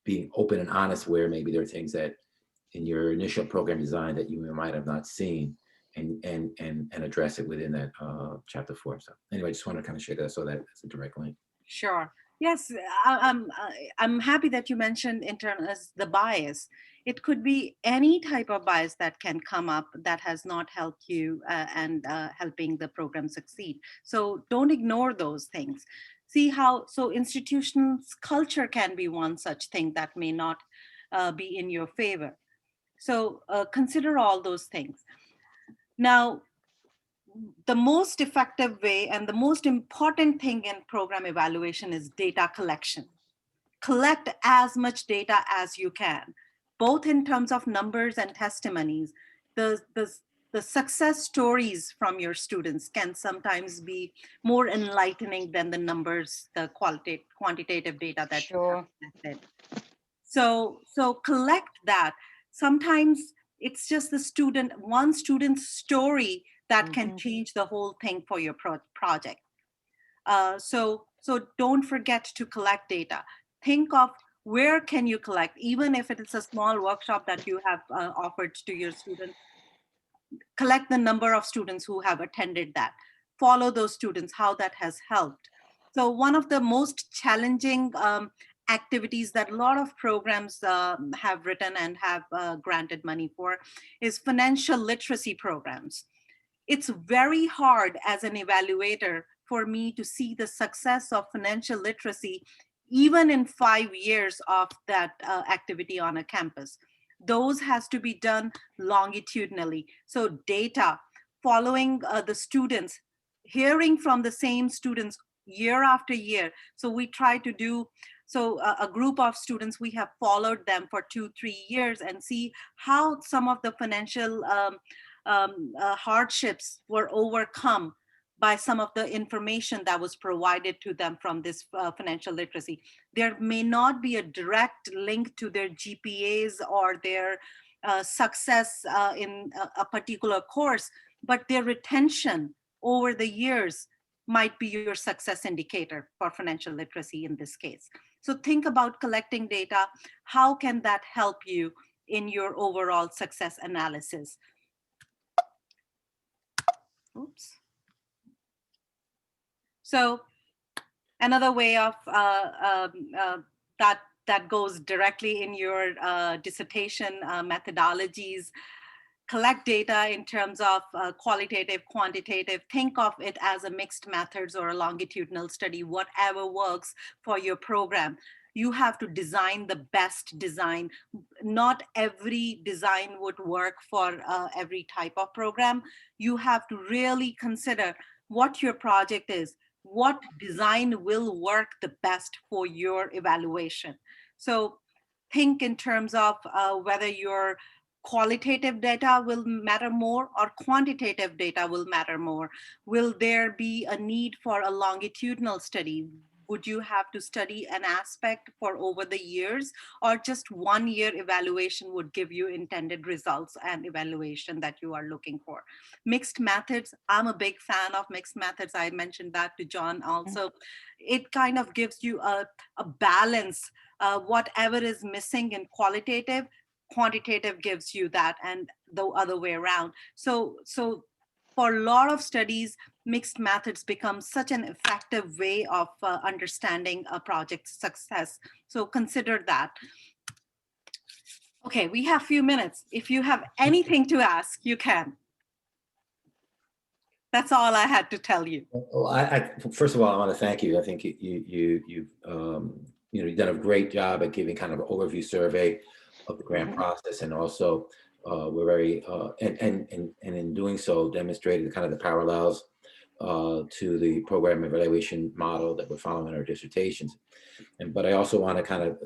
be open and honest, where maybe there are things that in your initial program design that you might have not seen, and address it within that chapter 4. So anyway, I just want to kind of share that so that it's a direct link. Sure. Yes, I'm happy that you mentioned internal as the bias. It could be any type of bias that can come up that has not helped you and helping the program succeed. So don't ignore those things. See how, so institutional culture can be one such thing that may not be in your favor. So consider all those things. Now, the most effective way and the most important thing in program evaluation is data collection. Collect as much data as you can, both in terms of numbers and testimonies. The success stories from your students can sometimes be more enlightening than the numbers, the quantitative data that you have collected. So collect that. Sometimes it's just one student's story that can change the whole thing for your project. So don't forget to collect data. Think of where can you collect, even if it is a small workshop that you have offered to your students. Collect the number of students who have attended that. Follow those students, how that has helped. So one of the most challenging activities that a lot of programs have written and have granted money for is financial literacy programs. It's very hard as an evaluator for me to see the success of financial literacy even in 5 years of that activity on a campus. Those has to be done longitudinally. So data, following the students, hearing from the same students year after year. So we try to do So a group of students, we have followed them for 2-3 years and see how some of the financial hardships were overcome by some of the information that was provided to them from this financial literacy. There may not be a direct link to their GPAs or their success in a particular course, but their retention over the years might be your success indicator for financial literacy in this case. So think about collecting data. How can that help you in your overall success analysis? Oops. So another way of that goes directly in your dissertation methodologies. Collect data in terms of qualitative, quantitative. Think of it as a mixed methods or a longitudinal study, whatever works for your program. You have to design the best design. Not every design would work for every type of program. You have to really consider what your project is, what design will work the best for your evaluation. So think in terms of whether your qualitative data will matter more or quantitative data will matter more. Will there be a need for a longitudinal study? Would you have to study an aspect for over the years, or just 1 year evaluation would give you intended results and evaluation that you are looking for? Mixed methods, I'm a big fan of mixed methods. I mentioned that to John also. It kind of gives you a balance. Whatever is missing in qualitative, quantitative gives you that, and the other way around. So for a lot of studies, mixed methods become such an effective way of understanding a project's success. So consider that. Okay, we have a few minutes. If you have anything to ask, you can. That's all I had to tell you. Well, first of all, I want to thank you. I think you've done a great job at giving kind of an overview survey of the grant process, and also we're very and in doing so demonstrated kind of the parallels to the program evaluation model that we're following in our dissertations. But I also want to kind of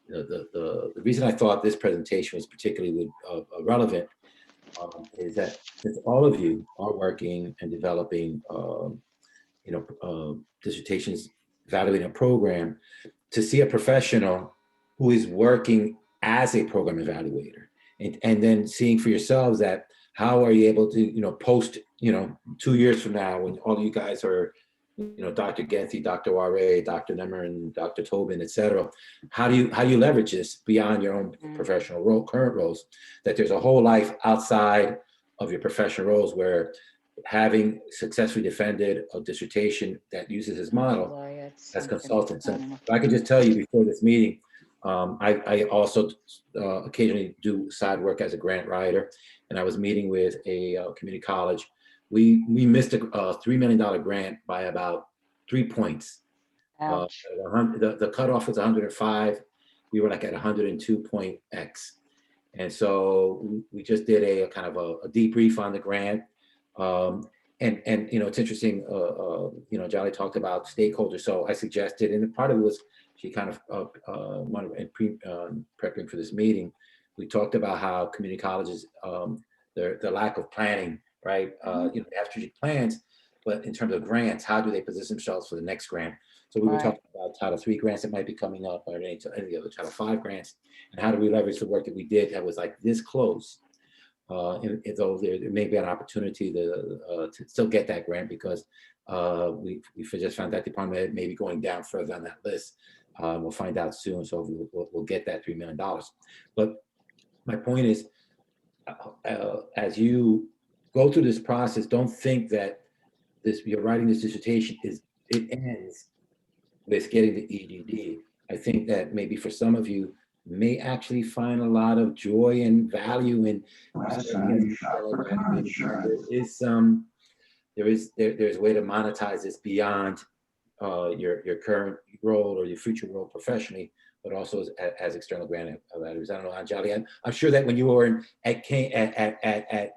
the reason I thought this presentation was particularly relevant is that since all of you are working and developing dissertations evaluating a program, to see a professional who is working as a program evaluator, and then seeing for yourselves that how are you able to post 2 years from now when all of you guys are Dr. Gethy, Dr. Ware, Dr. Nemmer, and Dr. Tobin, et cetera. How do you leverage this beyond your own professional role, current roles? That there's a whole life outside of your professional roles where having successfully defended a dissertation that uses his model as consultants. And I can just tell you before this meeting, I also occasionally do side work as a grant writer, and I was meeting with a community college. We missed a $3 million grant by about 3 points. The cutoff was 105. We were like at 102.x. And so we just did a kind of a debrief on the grant. And it's interesting, Anjali talked about stakeholders. So I suggested, and part of it was she kind of prepping for this meeting, we talked about how community colleges, the lack of planning, right? They have strategic plans, but in terms of grants, how do they position themselves for the next grant? So we were talking about Title III grants that might be coming up, or any other Title V grants, and how do we leverage the work that we did that was like this close? Though there may be an opportunity to still get that grant, because we just found that the department may be going down further on that list. We'll find out soon, so we'll get that $3 million. But my point is, as you go through this process, don't think that you're writing this dissertation it ends with getting the EDD. I think that maybe for some of you may actually find a lot of joy and value in there's a way to monetize this beyond your current role or your future role professionally, but also as external grant evaluators. I don't know, Anjali, I'm sure that when you were at Passaic,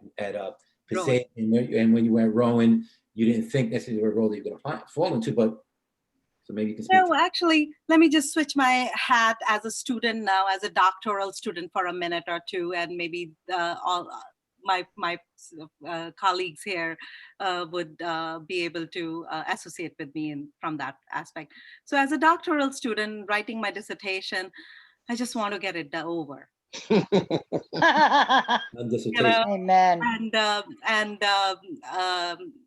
and when you were at Rowan, you didn't think necessarily a role that you're going to fall into, but So maybe you can speak No, to actually, let me just switch my hat as a student now, as a doctoral student for a minute or two, and maybe all my colleagues here would be able to associate with me from that aspect. So, as a doctoral student writing my dissertation, I just want to get it over. on You know, dissertation. Amen. and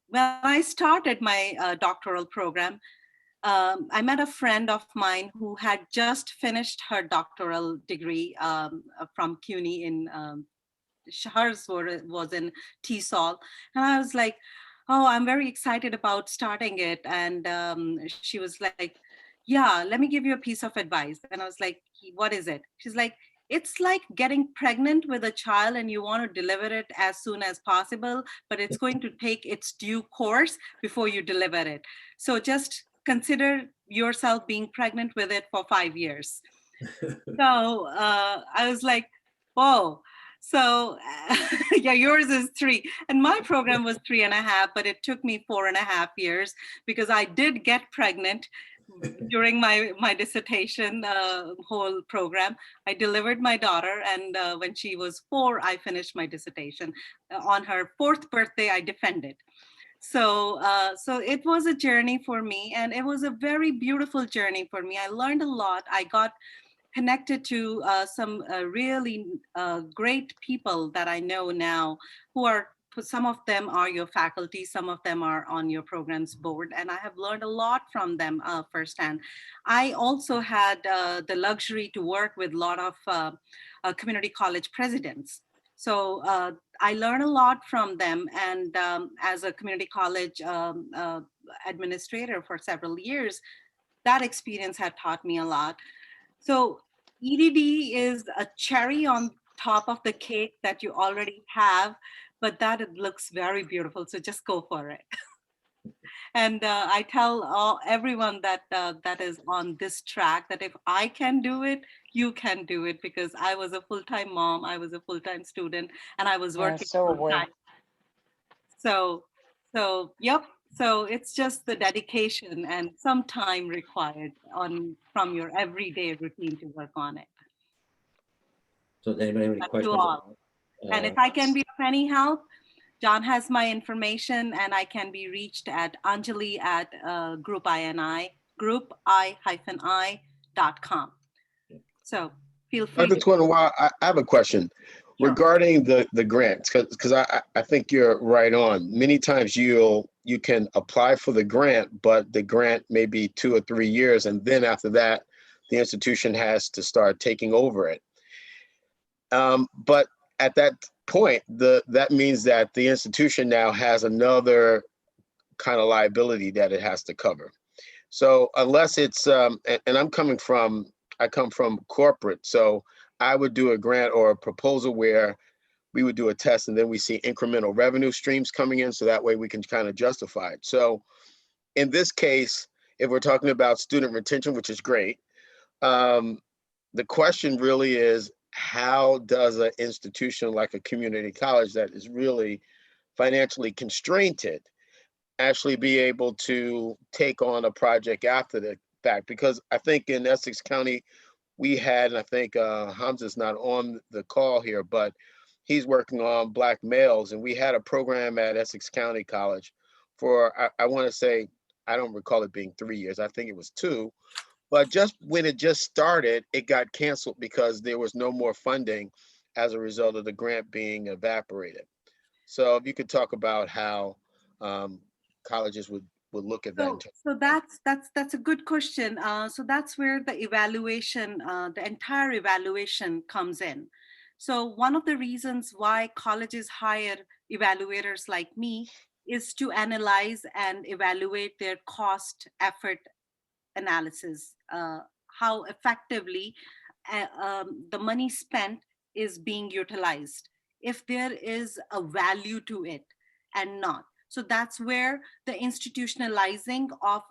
when I started my doctoral program, I met a friend of mine who had just finished her doctoral degree from CUNY in hers was in TESOL, and I was like, "Oh, I'm very excited about starting it." And she was like, "Yeah, let me give you a piece of advice." And I was like, "What is it?" She's like, "It's like getting pregnant with a child and you want to deliver it as soon as possible, but it's going to take its due course before you deliver it. So just consider yourself being pregnant with it for 5 years." So I was like, "Whoa." So yeah, yours is 3. And my program was 3.5, but it took me 4.5 years because I did get pregnant during my dissertation whole program. I delivered my daughter, and when she was 4, I finished my dissertation. On her 4th birthday, I defended. So it was a journey for me, and it was a very beautiful journey for me. I learned a lot. I got connected to some really great people that I know now, who are, some of them are your faculty, some of them are on your program's board, and I have learned a lot from them firsthand. I also had the luxury to work with a lot of community college presidents. So I learned a lot from them, and as a community college administrator for several years, that experience had taught me a lot. So EDD is a cherry on top of the cake that you already have, but that it looks very beautiful. So just go for it. And I tell everyone that that is on this track that if I can do it, you can do it, because I was a full-time mom, I was a full-time student, and I was Yeah, working so aware. full-time. So, yep. So it's just the dedication and some time required on from your everyday routine to work on it. So does anybody have any To questions? all. And if I can be of any help, John has my information, and I can be reached at Anjali at groupi.com. So feel free Dr. to. Twanawala, I have a question Sure. regarding the grants, because I think you're right on. Many times you can apply for the grant, but the grant may be 2 or 3 years, and then after that, the institution has to start taking over it. But at that point, that means that the institution now has another kind of liability that it has to cover. So unless it's, and I come from corporate, so I would do a grant or a proposal where we would do a test and then we see incremental revenue streams coming in. So that way we can kind of justify it. So in this case, if we're talking about student retention, which is great, the question really is, how does an institution like a community college that is really financially constrained actually be able to take on a project after the fact? Because I think in Essex County, we had, and I think Hamza's not on the call here, but he's working on Black males, and we had a program at Essex County College for, I want to say, I don't recall it being 3 years, I think it was 2, but just when it just started, it got canceled because there was no more funding as a result of the grant being evaporated. So if you could talk about how colleges would look at that in So, terms. so that's a good question. So that's where the evaluation, the entire evaluation comes in. So one of the reasons why colleges hire evaluators like me is to analyze and evaluate their cost effort analysis, how effectively the money spent is being utilized, if there is a value to it and not. So that's where the institutionalizing of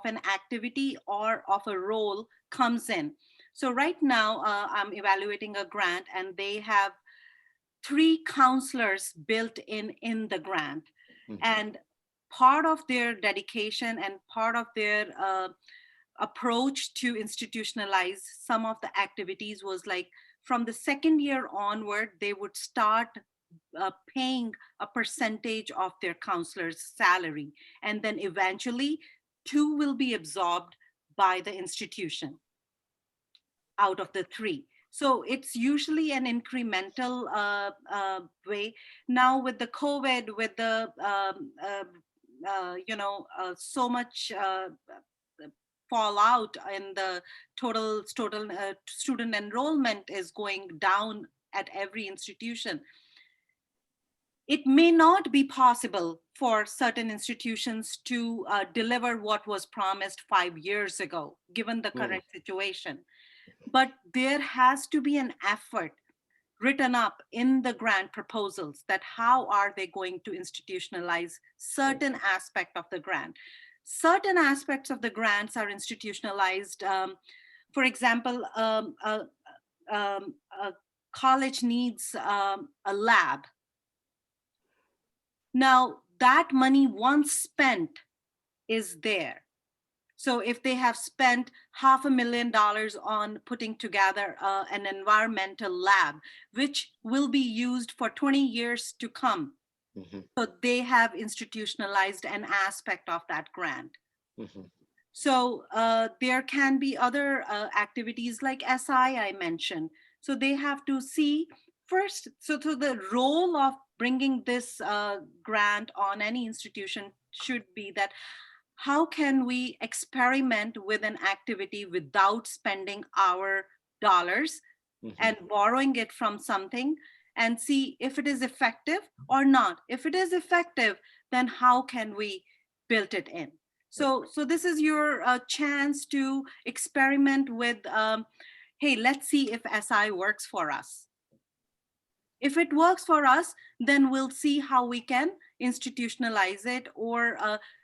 an activity or of a role comes in. So right now, I'm evaluating a grant, and they have 3 counselors built in the grant. Mhm. And part of their dedication and part of their approach to institutionalize some of the activities was like from the second year onward, they would start paying a percentage of their counselor's salary. And then eventually, two will be absorbed by the institution out of the three. So it's usually an incremental way. Now with the COVID, with the so much fallout in the total student enrollment is going down at every institution. It may not be possible for certain institutions to deliver what was promised 5 years ago, given the current situation. But there has to be an effort written up in the grant proposals that how are they going to institutionalize certain aspect of the grant. Certain aspects of the grants are institutionalized. For example, a college needs a lab. Now, that money once spent is there. So if they have spent $500,000 on putting together an environmental lab, which will be used for 20 years to come, so they have institutionalized an aspect of that grant. So there can be other activities like SI I mentioned. So they have to see first, so the role of bringing this grant on any institution should be that how can we experiment with an activity without spending our dollars and borrowing it from something and see if it is effective or not. If it is effective, then how can we build it in? So this is your chance to experiment with, hey, let's see if SI works for us. If it works for us, then we'll see how we can institutionalize it. Or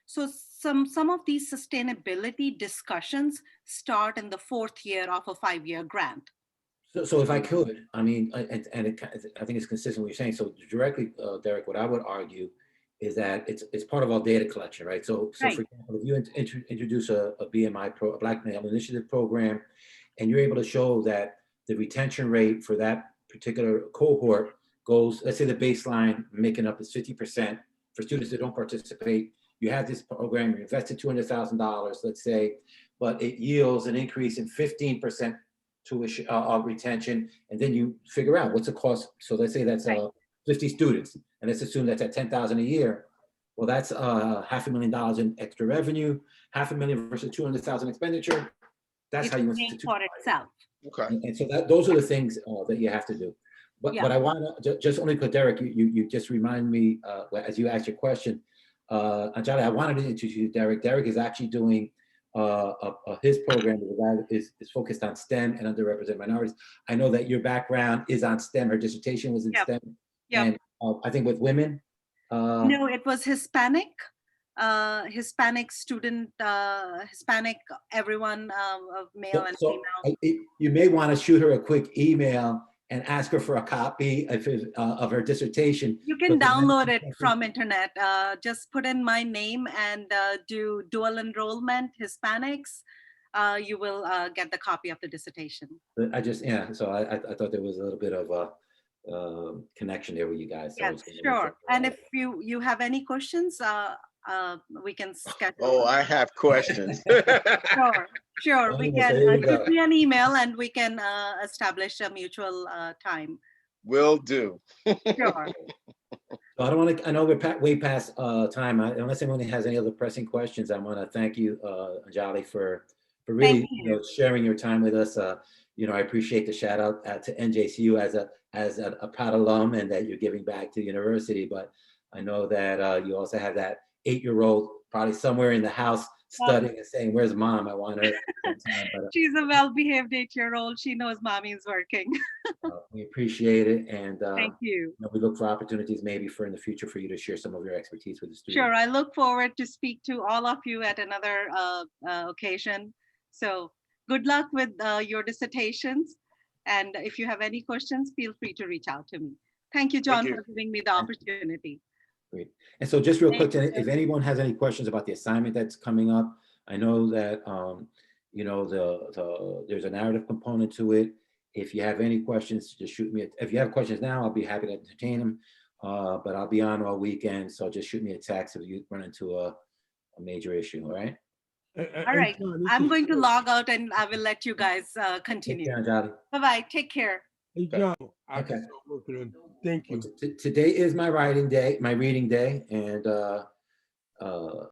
so some of these sustainability discussions start in the 4th year of a 5-year grant. So if I could, I mean, I think it's consistent with what you're saying. So directly, Derek, what I would argue is that it's part of our data collection, right? So Right. For example, if you introduce a BMI, a Black Male Initiative program, and you're able to show that the retention rate for that particular cohort goes, let's say the baseline making up is 50% for students that don't participate. You have this program, you invested $200,000, let's say, but it yields an increase in 15% tuition retention, and then you figure out what's the cost. So let's say that's 50 students, and let's assume that's at 10,000 a year. Well, that's $500,000 in extra revenue, $500,000 versus 200,000 expenditure. That's how you institute for itself. Okay. And so those are the things that you have to do. But I want to just only put Derek, you just remind me as you asked your question, Anjali, I wanted to introduce you to Derek. Derek is actually doing his program is focused on STEM and underrepresented minorities. I know that your background is on STEM. Her dissertation was in STEM. And I think with women. No, it was Hispanic. Hispanic student, Hispanic, everyone, male and female. You may want to shoot her a quick email and ask her for a copy of her dissertation. You can download it from internet. Just put in my name and do dual enrollment Hispanics. You will get the copy of the dissertation. So I thought there was a little bit of a connection there with you guys. Yes, sure. And if you have any questions, we can schedule. Oh, I have questions. Sure. We can give me an email and we can establish a mutual time. Will do. Sure. So I don't want to. I know we're way past time. Unless anyone has any other pressing questions, I want to thank you, Anjali, for really sharing your time with us. I appreciate the shout out to NJCU as a proud alum and that you're giving back to the university. But I know that you also have that 8-year-old probably somewhere in the house studying and saying, "Where's mom? I want her." She's a well-behaved 8-year-old. She knows mommy is working. We appreciate it, and thank you. We look for opportunities maybe in the future for you to share some of your expertise with the students. Sure, I look forward to speak to all of you at another occasion. So good luck with your dissertations, and if you have any questions, feel free to reach out to me. Thank you, John, for giving me the opportunity. Great. And so just real Thank quick, you. if anyone has any questions about the assignment that's coming up, I know that, you know, there's a narrative component to it. If you have any questions, just shoot me. If you have questions now, I'll be happy to entertain them. But I'll be on all weekend, so just shoot me a text if you run into a major issue, all right? All right. I'm going to log out and I will let you guys Take continue. care, Anjali. Bye-bye. Take care. Hey, John, I Okay. can start working on. Thank you. Today is my reading day, and